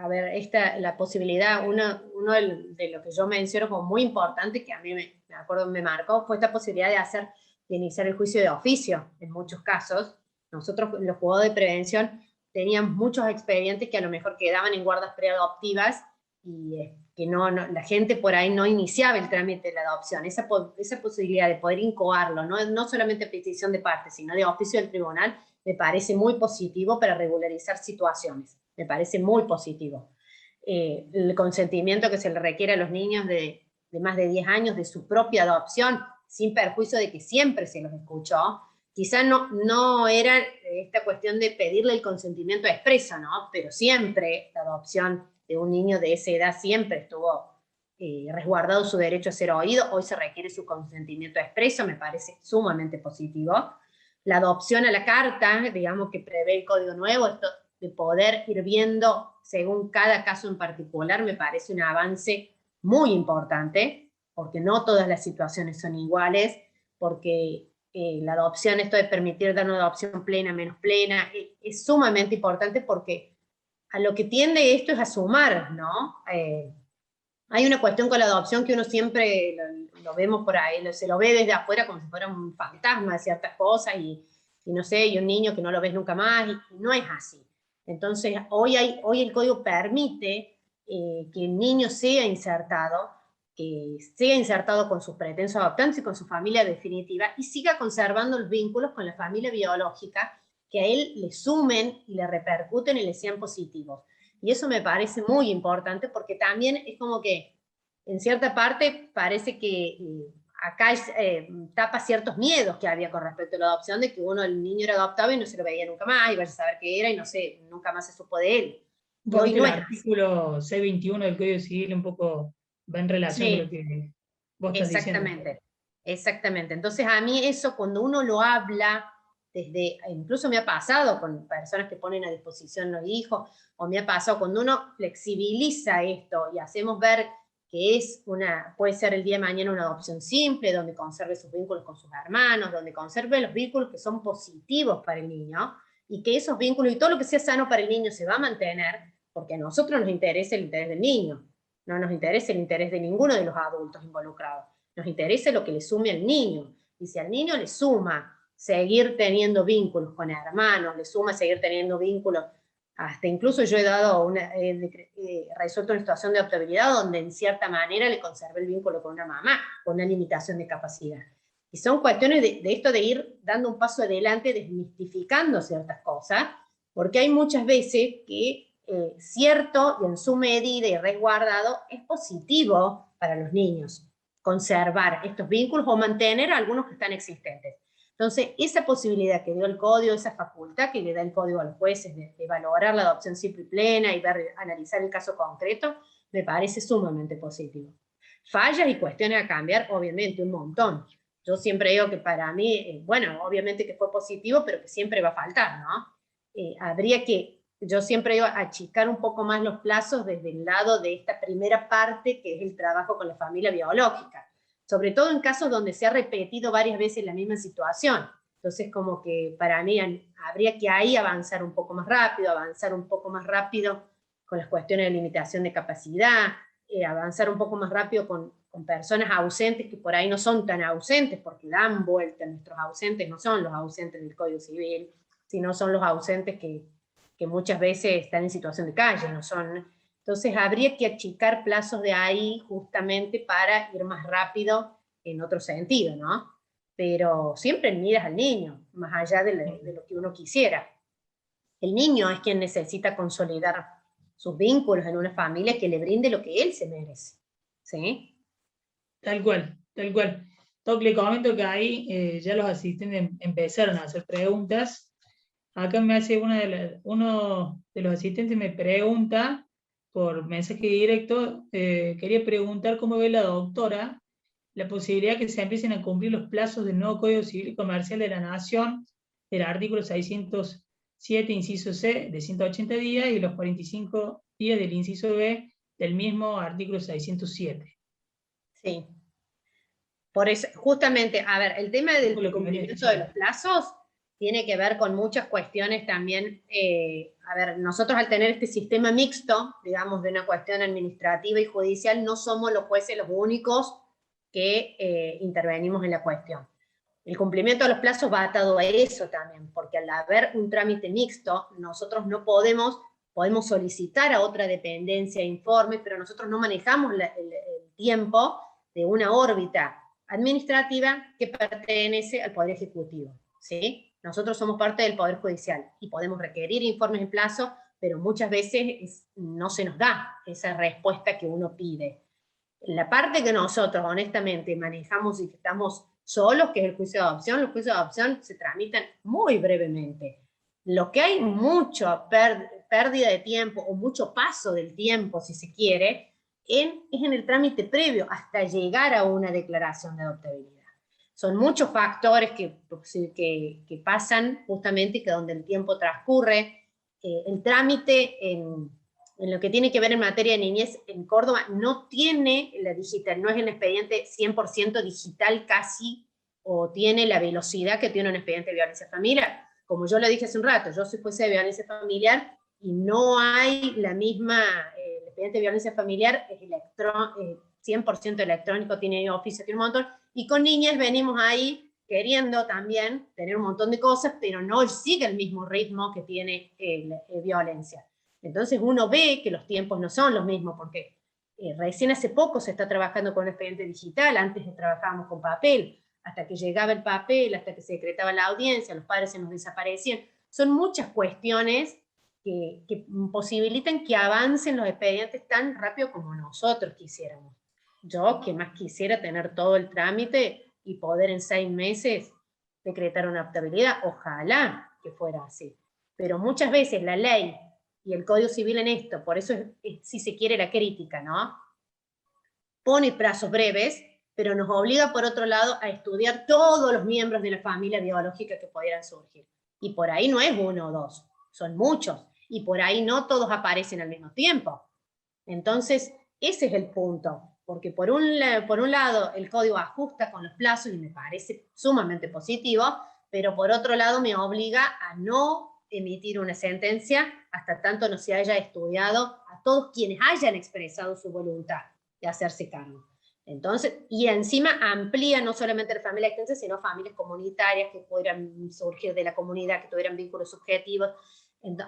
ver, la posibilidad, uno de lo que yo menciono como muy importante, que a mí me acuerdo me marcó, fue esta posibilidad de iniciar el juicio de oficio, en muchos casos. Nosotros, los juzgados de prevención, teníamos muchos expedientes que a lo mejor quedaban en guardas preadoptivas y que la gente por ahí no iniciaba el trámite de la adopción. Esa posibilidad de poder incoarlo, no solamente a petición de parte, sino de oficio del tribunal, me parece muy positivo para regularizar situaciones. Me parece muy positivo. El consentimiento que se le requiere a los niños de más de 10 años de su propia adopción, sin perjuicio de que siempre se los escuchó, quizá no era esta cuestión de pedirle el consentimiento expreso, ¿no? Pero siempre la adopción de un niño de esa edad siempre estuvo resguardado su derecho a ser oído. Hoy se requiere su consentimiento expreso, me parece sumamente positivo. La adopción a la carta, digamos que prevé el código nuevo, esto de poder ir viendo según cada caso en particular, me parece un avance muy importante, porque no todas las situaciones son iguales, porque la adopción, esto de permitir dar una adopción plena, menos plena, es sumamente importante porque a lo que tiende esto es a sumar, ¿no? Hay una cuestión con la adopción que uno siempre lo vemos por ahí, se lo ve desde afuera como si fuera un fantasma de ciertas cosas y no sé, y un niño que no lo ves nunca más, y no es así. Entonces, hoy el código permite que el niño sea insertado con sus pretensos adoptantes y con su familia definitiva, y siga conservando los vínculos con la familia biológica que a él le sumen, le repercuten y le sean positivos. Y eso me parece muy importante porque también es como que, en cierta parte, parece que acá tapa ciertos miedos que había con respecto a la adopción, de que el niño era adoptado y no se lo veía nunca más, y vaya a saber qué era, y no sé, nunca más se supo de él. Un poquito el artículo C21 del Código Civil un poco va en relación con lo que vos estás diciendo. Exactamente. Entonces a mí eso, cuando uno lo habla, incluso me ha pasado con personas que ponen a disposición los hijos, o me ha pasado cuando uno flexibiliza esto y hacemos ver que puede ser el día de mañana una adopción simple, donde conserve sus vínculos con sus hermanos, donde conserve los vínculos que son positivos para el niño, y que esos vínculos y todo lo que sea sano para el niño se va a mantener, porque a nosotros nos interesa el interés del niño, no nos interesa el interés de ninguno de los adultos involucrados, nos interesa lo que le sume al niño, y si al niño le suma seguir teniendo vínculos con hermanos, le suma seguir teniendo vínculos, hasta incluso yo he resuelto una situación de adoptabilidad donde en cierta manera le conservé el vínculo con una mamá, con una limitación de capacidad. Y son cuestiones de esto de ir dando un paso adelante, desmistificando ciertas cosas, porque hay muchas veces que cierto y en su medida y resguardado es positivo para los niños conservar estos vínculos o mantener algunos que están existentes. Entonces, esa posibilidad que dio el código, esa facultad que le da el código a los jueces de valorar la adopción simple y plena y analizar el caso concreto, me parece sumamente positivo. Fallas y cuestiones a cambiar, obviamente, un montón. Yo siempre digo que para mí, bueno, obviamente que fue positivo, pero que siempre va a faltar, ¿no? Habría que, yo siempre digo, achicar un poco más los plazos desde el lado de esta primera parte, que es el trabajo con la familia biológica. Sobre todo en casos donde se ha repetido varias veces la misma situación. Entonces como que para mí habría que ahí avanzar un poco más rápido con las cuestiones de limitación de capacidad, avanzar un poco más rápido con personas ausentes que por ahí no son tan ausentes, porque dan vuelta. Nuestros ausentes no son los ausentes del Código Civil, sino son los ausentes que muchas veces están en situación de calle, no son. Entonces habría que achicar plazos de ahí justamente para ir más rápido en otro sentido, ¿no? Pero siempre miras al niño, más allá de lo que uno quisiera. El niño es quien necesita consolidar sus vínculos en una familia que le brinde lo que él se merece, ¿sí? Tal cual, tal cual. Toc, le comento que ahí ya los asistentes empezaron a hacer preguntas. Acá me hace uno de los asistentes me pregunta por mensaje directo, quería preguntar cómo ve la doctora la posibilidad que se empiecen a cumplir los plazos del nuevo Código Civil y Comercial de la Nación, del artículo 607, inciso C, de 180 días, y los 45 días del inciso B del mismo artículo 607. Sí. Por eso, justamente, a ver, el tema del cumplimiento de los plazos tiene que ver con muchas cuestiones también. A ver, nosotros al tener este sistema mixto, digamos, de una cuestión administrativa y judicial, no somos los jueces los únicos que intervenimos en la cuestión. El cumplimiento de los plazos va atado a eso también, porque al haber un trámite mixto, nosotros no podemos solicitar a otra dependencia informes, pero nosotros no manejamos el tiempo de una órbita administrativa que pertenece al Poder Ejecutivo, ¿sí? Nosotros somos parte del Poder Judicial y podemos requerir informes en plazo, pero muchas veces no se nos da esa respuesta que uno pide. La parte que nosotros honestamente manejamos y que estamos solos, que es el juicio de adopción, los juicios de adopción se tramitan muy brevemente. Lo que hay mucha pérdida de tiempo o mucho paso del tiempo, si se quiere, es en el trámite previo hasta llegar a una declaración de adoptabilidad. Son muchos factores que pasan justamente que donde el tiempo transcurre. El trámite en lo que tiene que ver en materia de niñez en Córdoba no tiene la digital, no es el expediente 100% digital casi, o tiene la velocidad que tiene un expediente de violencia familiar. Como yo lo dije hace un rato, yo soy jueza de violencia familiar y no hay la misma, el expediente de violencia familiar es 100% electrónico, tiene oficio, tiene un montón, y con niñas venimos ahí queriendo también tener un montón de cosas, pero no sigue el mismo ritmo que tiene violencia. Entonces uno ve que los tiempos no son los mismos, porque recién hace poco se está trabajando con un expediente digital, antes trabajábamos con papel, hasta que llegaba el papel, hasta que se decretaba la audiencia, los padres se nos desaparecían. Son muchas cuestiones que posibilitan que avancen los expedientes tan rápido como nosotros quisiéramos. Yo que más quisiera tener todo el trámite y poder en 6 meses decretar una adoptabilidad, ojalá que fuera así. Pero muchas veces la ley y el Código Civil en esto, por eso es si se quiere la crítica, ¿no? Pone plazos breves, pero nos obliga por otro lado a estudiar todos los miembros de la familia biológica que pudieran surgir. Y por ahí no es uno o dos, son muchos. Y por ahí no todos aparecen al mismo tiempo. Entonces, ese es el punto. Porque por un lado el código ajusta con los plazos y me parece sumamente positivo, pero por otro lado me obliga a no emitir una sentencia hasta tanto no se haya estudiado a todos quienes hayan expresado su voluntad de hacerse cargo. Entonces, y encima amplía no solamente la familia extensa, sino familias comunitarias que pudieran surgir de la comunidad, que tuvieran vínculos subjetivos,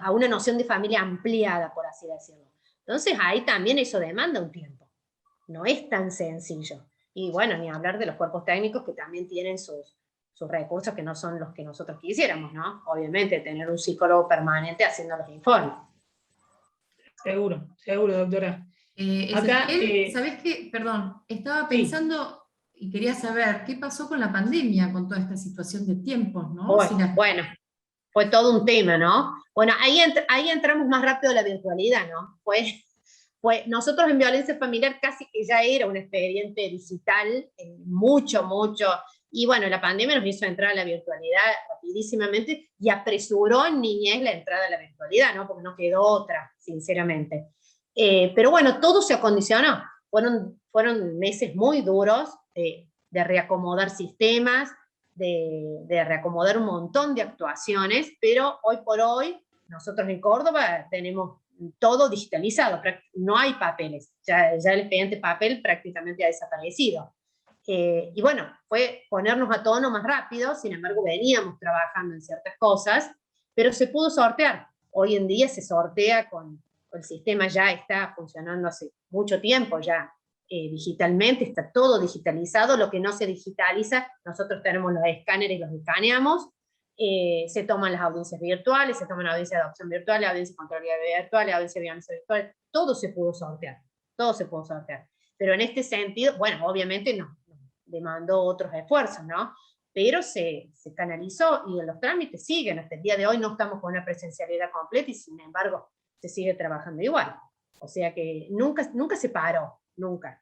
a una noción de familia ampliada, por así decirlo. Entonces ahí también eso demanda un tiempo. No es tan sencillo. Y bueno, ni hablar de los cuerpos técnicos que también tienen sus recursos que no son los que nosotros quisiéramos, ¿no? Obviamente, tener un psicólogo permanente haciendo los informes. Seguro, seguro, doctora. Acá, ¿sabés qué? Perdón, estaba pensando y quería saber qué pasó con la pandemia, con toda esta situación de tiempos, ¿no? Bueno, fue todo un tema, ¿no? Bueno, ahí entramos más rápido a la virtualidad, ¿no? Pues nosotros en violencia familiar casi que ya era un expediente digital, mucho, y bueno, la pandemia nos hizo entrar a la virtualidad rapidísimamente y apresuró en niñez la entrada a la virtualidad, ¿no? Porque no quedó otra, sinceramente. Pero bueno, todo se acondicionó. Fueron meses muy duros de reacomodar sistemas, de reacomodar un montón de actuaciones, pero hoy por hoy nosotros en Córdoba tenemos todo digitalizado, no hay papeles, ya el expediente papel prácticamente ha desaparecido. Y bueno, fue ponernos a tono más rápido, sin embargo veníamos trabajando en ciertas cosas, pero se pudo sortear. Hoy en día se sortea el sistema ya está funcionando hace mucho tiempo ya digitalmente, está todo digitalizado, lo que no se digitaliza, nosotros tenemos los escáneres y los escaneamos, se toman las audiencias virtuales, se toman audiencias de adopción virtual, audiencias de controlía virtual, audiencias de vigilancia virtual, todo se pudo sortear, pero en este sentido, bueno, obviamente no demandó otros esfuerzos, ¿no? Pero se canalizó y los trámites siguen, hasta el día de hoy no estamos con una presencialidad completa y sin embargo se sigue trabajando igual, o sea que nunca se paró, nunca.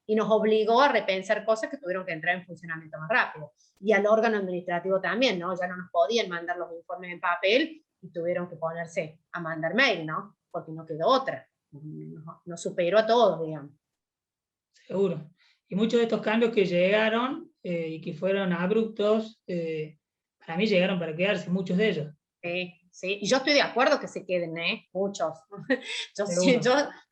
Y nos obligó a repensar cosas que tuvieron que entrar en funcionamiento más rápido. Y al órgano administrativo también, ¿no? Ya no nos podían mandar los informes en papel y tuvieron que ponerse a mandar mail, ¿no? Porque no quedó otra. Nos superó a todos, digamos. Seguro. Y muchos de estos cambios que llegaron y que fueron abruptos, para mí llegaron para quedarse, muchos de ellos. Sí. Y yo estoy de acuerdo que se queden, muchos. Yo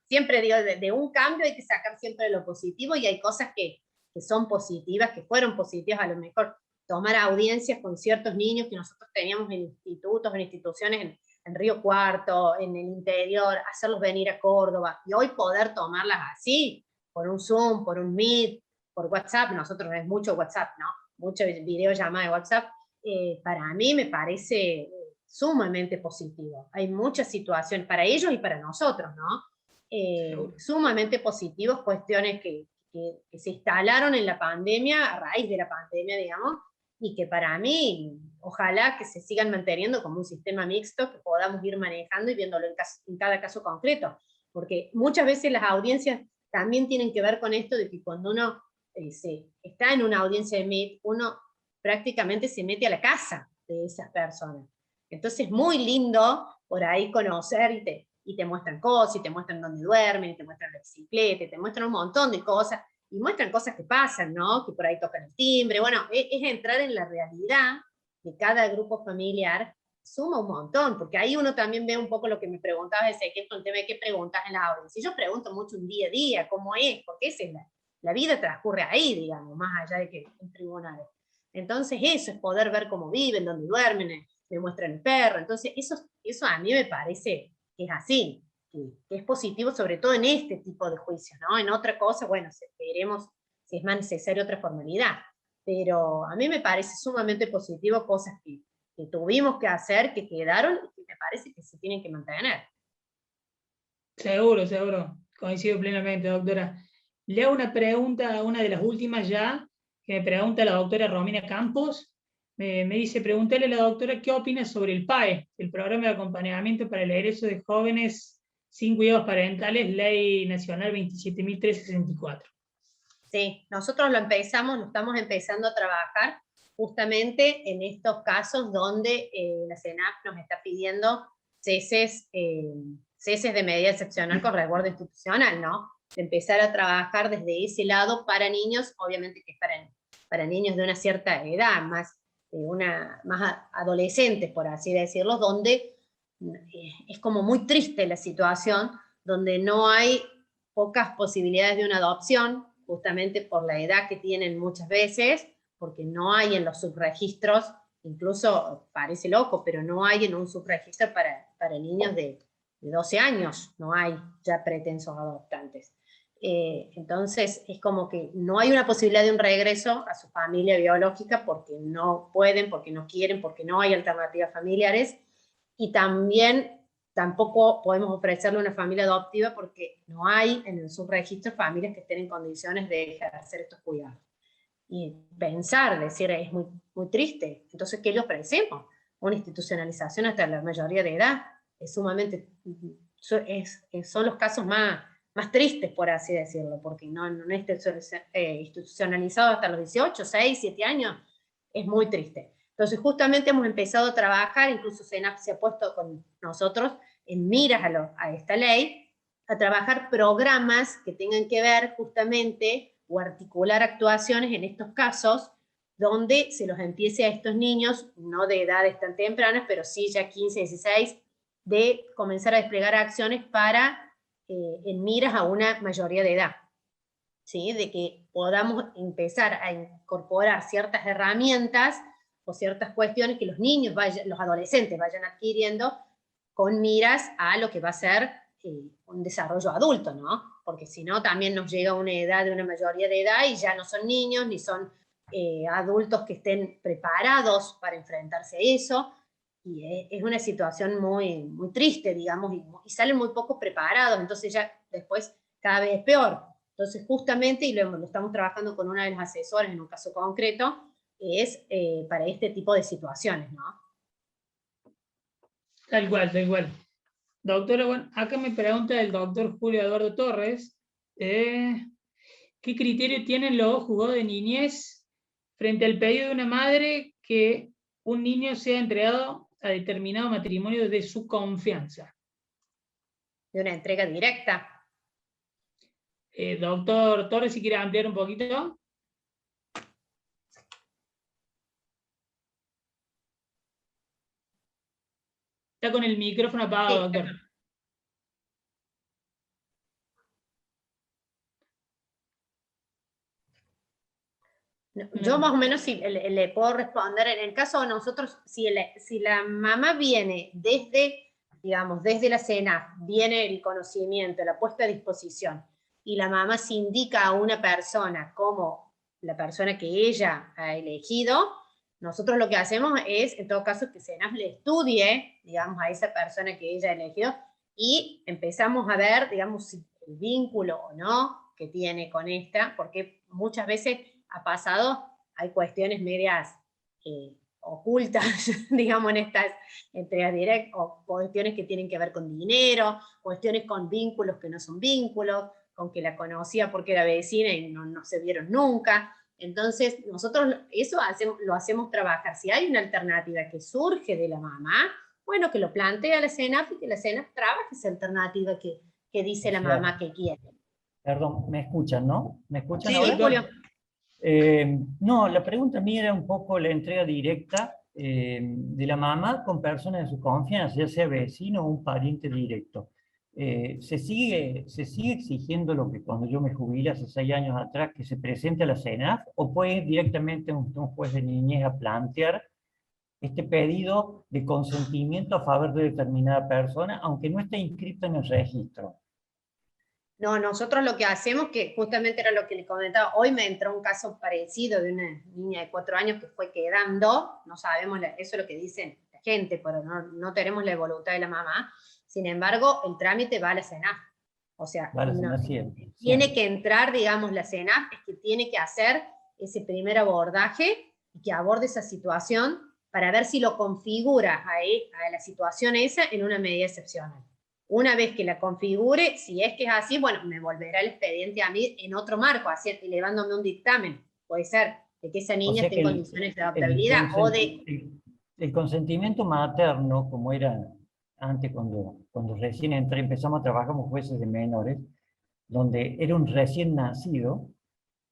siempre digo, de un cambio hay que sacar siempre lo positivo y hay cosas que son positivas, que fueron positivas, a lo mejor tomar audiencias con ciertos niños que nosotros teníamos en institutos, en instituciones en Río Cuarto, en el interior, hacerlos venir a Córdoba, y hoy poder tomarlas así, por un Zoom, por un Meet, por WhatsApp, nosotros es mucho WhatsApp, ¿no? Mucho videollamada de WhatsApp, para mí me parece sumamente positivo. Hay muchas situaciones para ellos y para nosotros, ¿no? Sumamente positivos, cuestiones que se instalaron en la pandemia, a raíz de la pandemia, digamos, y que para mí, ojalá que se sigan manteniendo como un sistema mixto que podamos ir manejando y viéndolo en cada caso concreto, porque muchas veces las audiencias también tienen que ver con esto de que cuando uno está en una audiencia de Meet, uno prácticamente se mete a la casa de esas personas. Entonces es muy lindo por ahí conocer y te muestran cosas, y te muestran dónde duermen, y te muestran la bicicleta, y te muestran un montón de cosas, y muestran cosas que pasan, ¿no? Que por ahí tocan el timbre, bueno, es entrar en la realidad de cada grupo familiar, suma un montón, porque ahí uno también ve un poco lo que me preguntaba Ezequiel con el tema de qué preguntas en la audiencia. Yo pregunto mucho un día a día, cómo es, porque esa es la vida transcurre ahí, digamos, más allá de que en tribunales. Entonces eso es poder ver cómo viven, dónde duermen, me muestran el perro, entonces eso a mí me parece que es así, que es positivo sobre todo en este tipo de juicios, ¿no? En otra cosa, bueno, veremos si es más necesaria otra formalidad, pero a mí me parece sumamente positivo cosas que tuvimos que hacer, que quedaron y que me parece que se tienen que mantener. Seguro, coincido plenamente, doctora. Le hago una pregunta, una de las últimas ya, que me pregunta la doctora Romina Campos. Me dice, pregúntale a la doctora qué opina sobre el PAE, el Programa de Acompañamiento para el Egreso de Jóvenes sin Cuidados Parentales, Ley Nacional 27.364. Sí, nosotros lo estamos empezando a trabajar justamente en estos casos donde la CENAP nos está pidiendo ceses de medida excepcional con resguardo institucional, ¿no? De empezar a trabajar desde ese lado para niños, obviamente que es para niños de una cierta edad, más adolescentes, por así decirlo, donde es como muy triste la situación, donde no hay pocas posibilidades de una adopción, justamente por la edad que tienen muchas veces, porque no hay en los subregistros, incluso parece loco, pero no hay en un subregistro para niños de 12 años, no hay ya pretensos adoptantes. Entonces es como que no hay una posibilidad de un regreso a su familia biológica porque no pueden, porque no quieren, porque no hay alternativas familiares, y también tampoco podemos ofrecerle una familia adoptiva porque no hay en el subregistro familias que estén en condiciones de ejercer estos cuidados. Y pensar, decir, es muy, muy triste. Entonces, ¿qué le ofrecemos? Una institucionalización hasta la mayoría de edad. Es sumamente, son los casos más tristes, por así decirlo, porque no institucionalizado hasta los 18, 6, 7 años, es muy triste. Entonces, justamente hemos empezado a trabajar, incluso CENAP se ha puesto con nosotros en miras a esta ley, a trabajar programas que tengan que ver justamente o articular actuaciones en estos casos donde se los empiece a estos niños, no de edades tan tempranas, pero sí ya 15, 16, de comenzar a desplegar acciones para, en miras a una mayoría de edad. ¿Sí? De que podamos empezar a incorporar ciertas herramientas o ciertas cuestiones que los niños, los adolescentes vayan adquiriendo con miras a lo que va a ser un desarrollo adulto, ¿no? Porque si no, también nos llega una edad de una mayoría de edad y ya no son niños, ni son adultos que estén preparados para enfrentarse a eso, y es una situación muy, muy triste, digamos, y salen muy poco preparados, entonces ya después cada vez es peor. Entonces, justamente, y lo estamos trabajando con una de las asesoras en un caso concreto, es para este tipo de situaciones, ¿no? Tal cual, tal cual. Doctora, bueno, acá me pregunta el doctor Julio Eduardo Torres, ¿qué criterio tienen los juzgados de niñez frente al pedido de una madre que un niño sea entregado a determinado matrimonio de su confianza? De una entrega directa. Doctor Torres, si quiere ampliar un poquito. Está con el micrófono apagado, Sí. doctor. Yo más o menos si le puedo responder, en el caso de nosotros, si la mamá viene desde, digamos, desde la CENAF, viene el conocimiento, la puesta a disposición, y la mamá se indica a una persona como la persona que ella ha elegido, nosotros lo que hacemos es, en todo caso, que CENAF le estudie, digamos, a esa persona que ella ha elegido, y empezamos a ver, digamos, si el vínculo o no que tiene con esta, porque muchas veces ha pasado, hay cuestiones medias ocultas, digamos, en estas entregas directas, o cuestiones que tienen que ver con dinero, cuestiones con vínculos que no son vínculos, con que la conocía porque era vecina y no se vieron nunca. Entonces, nosotros eso lo hacemos trabajar. Si hay una alternativa que surge de la mamá, bueno, que lo plantea la CENAF y que la CENAF trabaje esa alternativa que dice la mamá que quiere. Perdón, ¿me escuchan, no? ¿Me escuchan Sí, ahora? Julio. No, la pregunta mía era un poco la entrega directa de la mamá con personas de su confianza, ya sea vecino o un pariente directo. ¿Se sigue exigiendo lo que cuando yo me jubilé hace 6 años atrás, que se presente a la CENAF, o puede ir directamente un juez de niñez a plantear este pedido de consentimiento a favor de determinada persona, aunque no esté inscrito en el registro? No, nosotros lo que hacemos, que justamente era lo que le comentaba, hoy me entró un caso parecido de una niña de 4 años que fue quedando, no sabemos, eso es lo que dicen la gente, pero no tenemos la voluntad de la mamá. Sin embargo, el trámite va a la CENAF. O sea, Vale, siempre. Tiene que entrar, digamos, la CENAF, es que tiene que hacer ese primer abordaje y que aborde esa situación para ver si lo configura a la situación esa en una medida excepcional. Una vez que la configure, si es que es así, bueno, me volverá el expediente a mí en otro marco, así, elevándome un dictamen. Puede ser de que esa niña esté en condiciones de adaptabilidad o de... El consentimiento materno, como era antes cuando recién empezamos a trabajar como jueces de menores, donde era un recién nacido,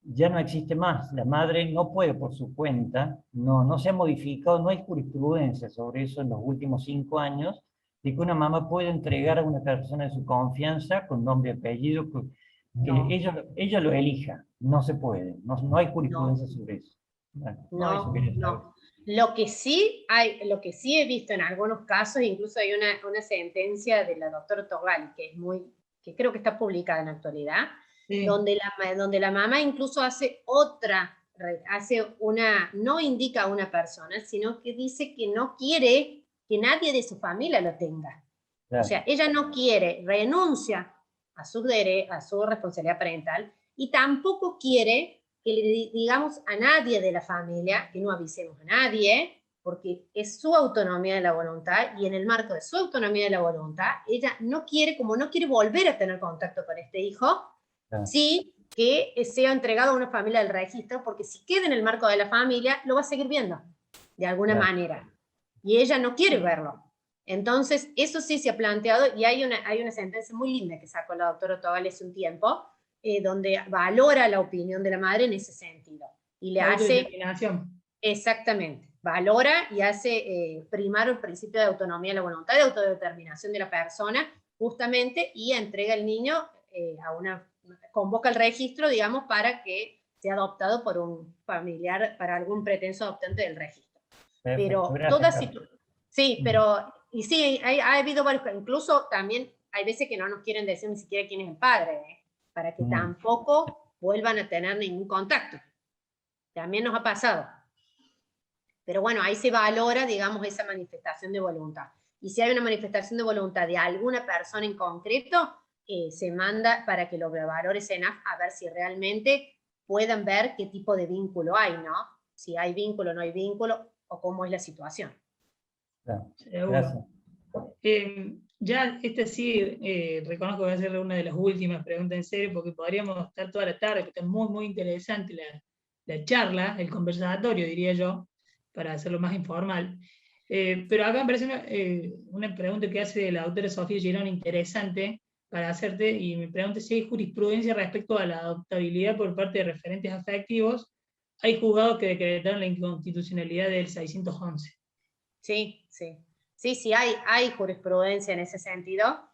ya no existe más. La madre no puede por su cuenta, no se ha modificado, no hay jurisprudencia sobre eso en los últimos 5 años, de que una mamá puede entregar a una persona de su confianza con nombre y apellido, que No. ella lo elija. No se puede, no hay jurisprudencia No. sobre eso. Bueno, No. Lo que sí he visto en algunos casos, incluso hay una sentencia de la doctora Togali, que creo que está publicada en la actualidad, sí, donde la mamá incluso no indica a una persona, sino que dice que no quiere que nadie de su familia lo tenga. Claro. O sea, ella no quiere, renuncia a su responsabilidad parental y tampoco quiere que le digamos a nadie de la familia, que no avisemos a nadie, porque es su autonomía de la voluntad, y en el marco de su autonomía de la voluntad, ella no quiere volver a tener contacto con este hijo, sí, que sea entregado a una familia del registro, porque si queda en el marco de la familia, lo va a seguir viendo, de alguna manera, y ella no quiere verlo. Entonces, eso sí se ha planteado, y hay una sentencia muy linda que sacó la doctora Togal hace un tiempo, donde valora la opinión de la madre en ese sentido. Y le hace... Exactamente. Valora y hace primar el principio de autonomía de la voluntad, de autodeterminación de la persona, justamente, y entrega el niño convoca el registro, digamos, para que sea adoptado por un familiar, para algún pretenso adoptante del registro. Perfecto, Pero gracias. sí, pero, y sí, ha habido varios, incluso también hay veces que no nos quieren decir ni siquiera quién es el padre, para que tampoco vuelvan a tener ningún contacto. También nos ha pasado. Pero bueno, ahí se valora, digamos, esa manifestación de voluntad. Y si hay una manifestación de voluntad de alguna persona en concreto, se manda para que lo valore SENAF a ver si realmente puedan ver qué tipo de vínculo hay, ¿no? Si hay vínculo o no hay vínculo, o cómo es la situación. Claro, Seguro. Ya, sí, reconozco que va a ser una de las últimas preguntas en serio, porque podríamos estar toda la tarde, porque está muy, muy interesante la charla, el conversatorio, diría yo, para hacerlo más informal. Pero acá me parece una pregunta que hace la doctora Sofía Girón interesante para hacerte, y me pregunta si hay jurisprudencia respecto a la adoptabilidad por parte de referentes afectivos. Hay juzgados que decretaron la inconstitucionalidad del 611. Sí, sí. Sí, hay jurisprudencia en ese sentido.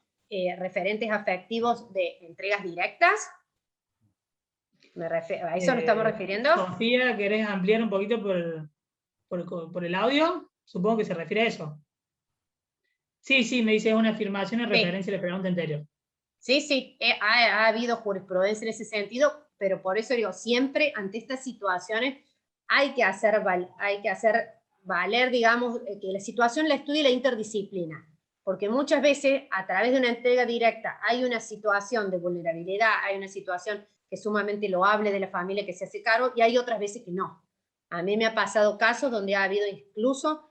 Referentes afectivos de entregas directas. ¿A eso nos estamos refiriendo? Sofía, ¿querés ampliar un poquito por el audio? Supongo que se refiere a eso. Sí, me dice una afirmación en referencia a la pregunta anterior. Sí, ha habido jurisprudencia en ese sentido, pero por eso digo, siempre ante estas situaciones hay que hacer valer, digamos, que la situación la estudie la interdisciplina, porque muchas veces a través de una entrega directa hay una situación de vulnerabilidad, hay una situación que es sumamente loable de la familia que se hace cargo, y hay otras veces que no. A mí me ha pasado casos donde ha habido incluso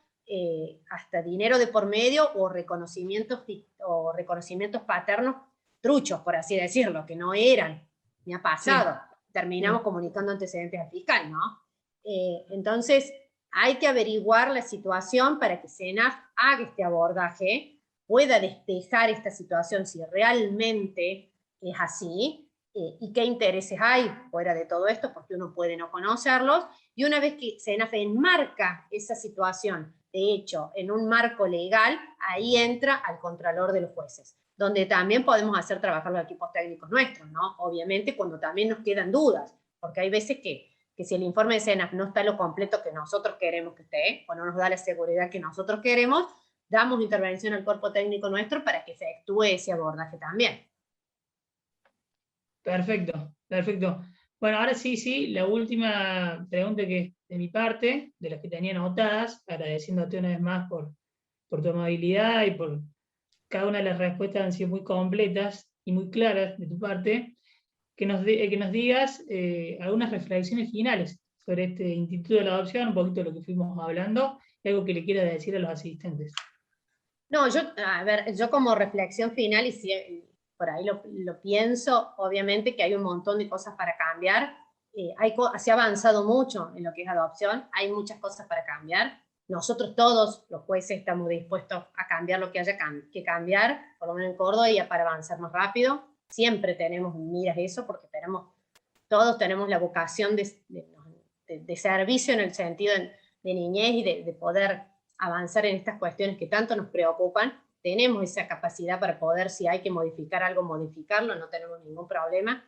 hasta dinero de por medio o reconocimientos paternos truchos, por así decirlo, que no eran. Me ha pasado. Sí. Terminamos comunicando antecedentes al fiscal, ¿no? Entonces, hay que averiguar la situación para que SENAF haga este abordaje, pueda despejar esta situación si realmente es así, y qué intereses hay fuera de todo esto, porque uno puede no conocerlos, y una vez que SENAF enmarca esa situación, de hecho, en un marco legal, ahí entra al contralor de los jueces, donde también podemos hacer trabajar los equipos técnicos nuestros, ¿no? Obviamente cuando también nos quedan dudas, porque hay veces que si el informe de SENAF no está lo completo que nosotros queremos que esté, o no nos da la seguridad que nosotros queremos, damos intervención al cuerpo técnico nuestro para que efectúe ese abordaje también. Perfecto. Bueno, ahora sí, la última pregunta que es de mi parte, de las que tenía anotadas, agradeciéndote una vez más por tu amabilidad y por cada una de las respuestas han sido muy completas y muy claras de tu parte, que nos digas algunas reflexiones finales sobre este Instituto de la Adopción, un poquito de lo que fuimos hablando, y algo que le quieras decir a los asistentes. No, yo como reflexión final, y si por ahí lo pienso, obviamente que hay un montón de cosas para cambiar, se ha avanzado mucho en lo que es adopción, hay muchas cosas para cambiar. Nosotros todos, los jueces, estamos dispuestos a cambiar lo que haya que cambiar, por lo menos en Córdoba, y para avanzar más rápido. Siempre tenemos en miras eso, porque todos tenemos la vocación de servicio en el sentido de niñez y de poder avanzar en estas cuestiones que tanto nos preocupan. Tenemos esa capacidad para poder, si hay que modificar algo, modificarlo, no tenemos ningún problema.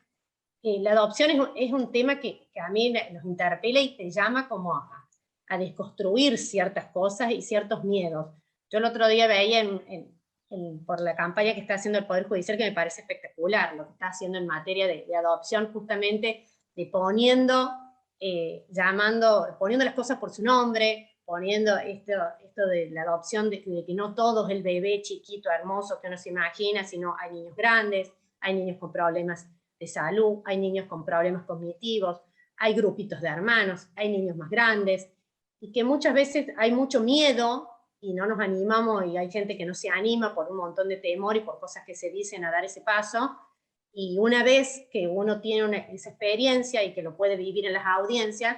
La adopción es un tema que a mí nos interpela y te llama como a desconstruir ciertas cosas y ciertos miedos. Yo el otro día veía por la campaña que está haciendo el Poder Judicial, que me parece espectacular, lo que está haciendo en materia de adopción, justamente de poniendo las cosas por su nombre, poniendo esto de la adopción, de que no todo es el bebé chiquito, hermoso que uno se imagina, sino hay niños grandes, hay niños con problemas de salud, hay niños con problemas cognitivos, hay grupitos de hermanos, hay niños más grandes, y que muchas veces hay mucho miedo y no nos animamos, y hay gente que no se anima por un montón de temor y por cosas que se dicen a dar ese paso. Y una vez que uno tiene esa experiencia y que lo puede vivir en las audiencias,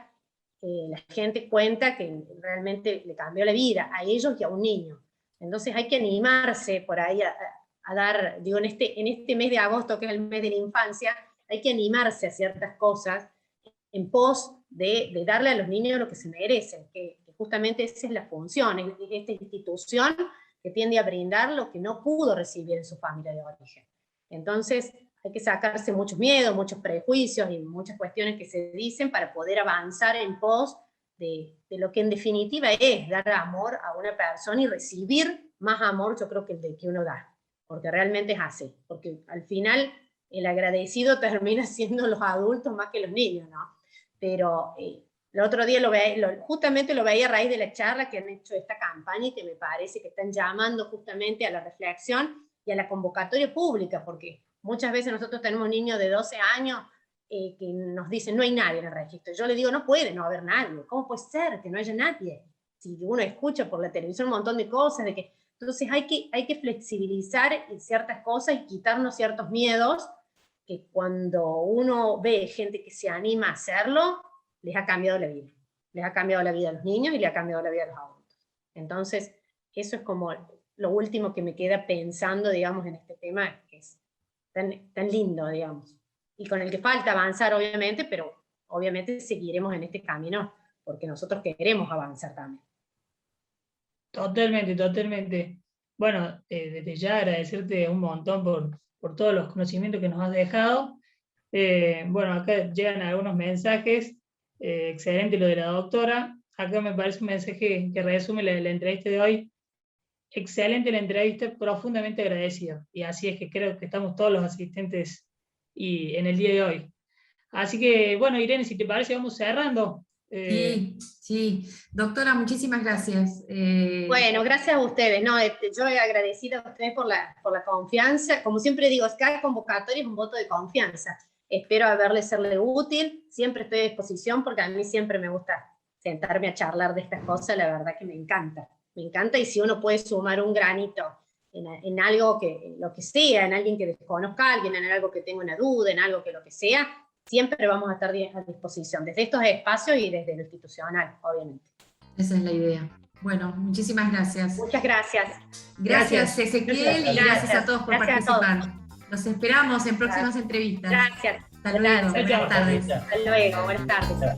la gente cuenta que realmente le cambió la vida a ellos y a un niño. Entonces hay que animarse por ahí a dar, digo, en este mes de agosto, que es el mes de la infancia, hay que animarse a ciertas cosas en pos de darle a los niños lo que se merecen, que justamente esa es la función, es esta institución que tiende a brindar lo que no pudo recibir en su familia de origen. Entonces, hay que sacarse muchos miedos, muchos prejuicios y muchas cuestiones que se dicen para poder avanzar en pos de lo que en definitiva es dar amor a una persona y recibir más amor, yo creo, que el de que uno da, porque realmente es así, porque al final el agradecido termina siendo los adultos más que los niños, ¿no? Pero el otro día justamente lo veía a raíz de la charla que han hecho esta campaña y que me parece que están llamando justamente a la reflexión y a la convocatoria pública, porque muchas veces nosotros tenemos niños de 12 años que nos dicen no hay nadie en el registro. Yo le digo, no puede no haber nadie. ¿Cómo puede ser que no haya nadie? Si uno escucha por la televisión un montón de cosas, entonces hay que flexibilizar ciertas cosas y quitarnos ciertos miedos, que cuando uno ve gente que se anima a hacerlo, les ha cambiado la vida. Les ha cambiado la vida a los niños y les ha cambiado la vida a los adultos. Entonces, eso es como lo último que me queda pensando, digamos, en este tema, que es tan lindo, digamos. Y con el que falta avanzar, obviamente, pero obviamente seguiremos en este camino, porque nosotros queremos avanzar también. Totalmente, totalmente. Bueno, desde ya agradecerte un montón por todos los conocimientos que nos has dejado. Bueno, acá llegan algunos mensajes. Excelente lo de la doctora. Acá me parece un mensaje que resume la entrevista de hoy. Excelente la entrevista, profundamente agradecido. Y así es que creo que estamos todos los asistentes en el día de hoy. Así que, bueno, Irene, si te parece, vamos cerrando. Sí. Doctora, muchísimas gracias. Bueno, gracias a ustedes. No, yo he agradecido a ustedes por la confianza. Como siempre digo, cada convocatoria es un voto de confianza. Espero serle útil. Siempre estoy a disposición porque a mí siempre me gusta sentarme a charlar de estas cosas. La verdad que me encanta. Me encanta, y si uno puede sumar un granito en algo lo que sea, en alguien que desconozca a alguien, en algo que tenga una duda, en algo que lo que sea, siempre vamos a estar a disposición, desde estos espacios y desde lo institucional, obviamente. Esa es la idea. Bueno, muchísimas gracias. Muchas gracias. Gracias, Ezequiel, y gracias a todos por participar. Los esperamos en próximas entrevistas. Gracias. Hasta luego. Buenas tardes. Hasta luego. Buenas tardes.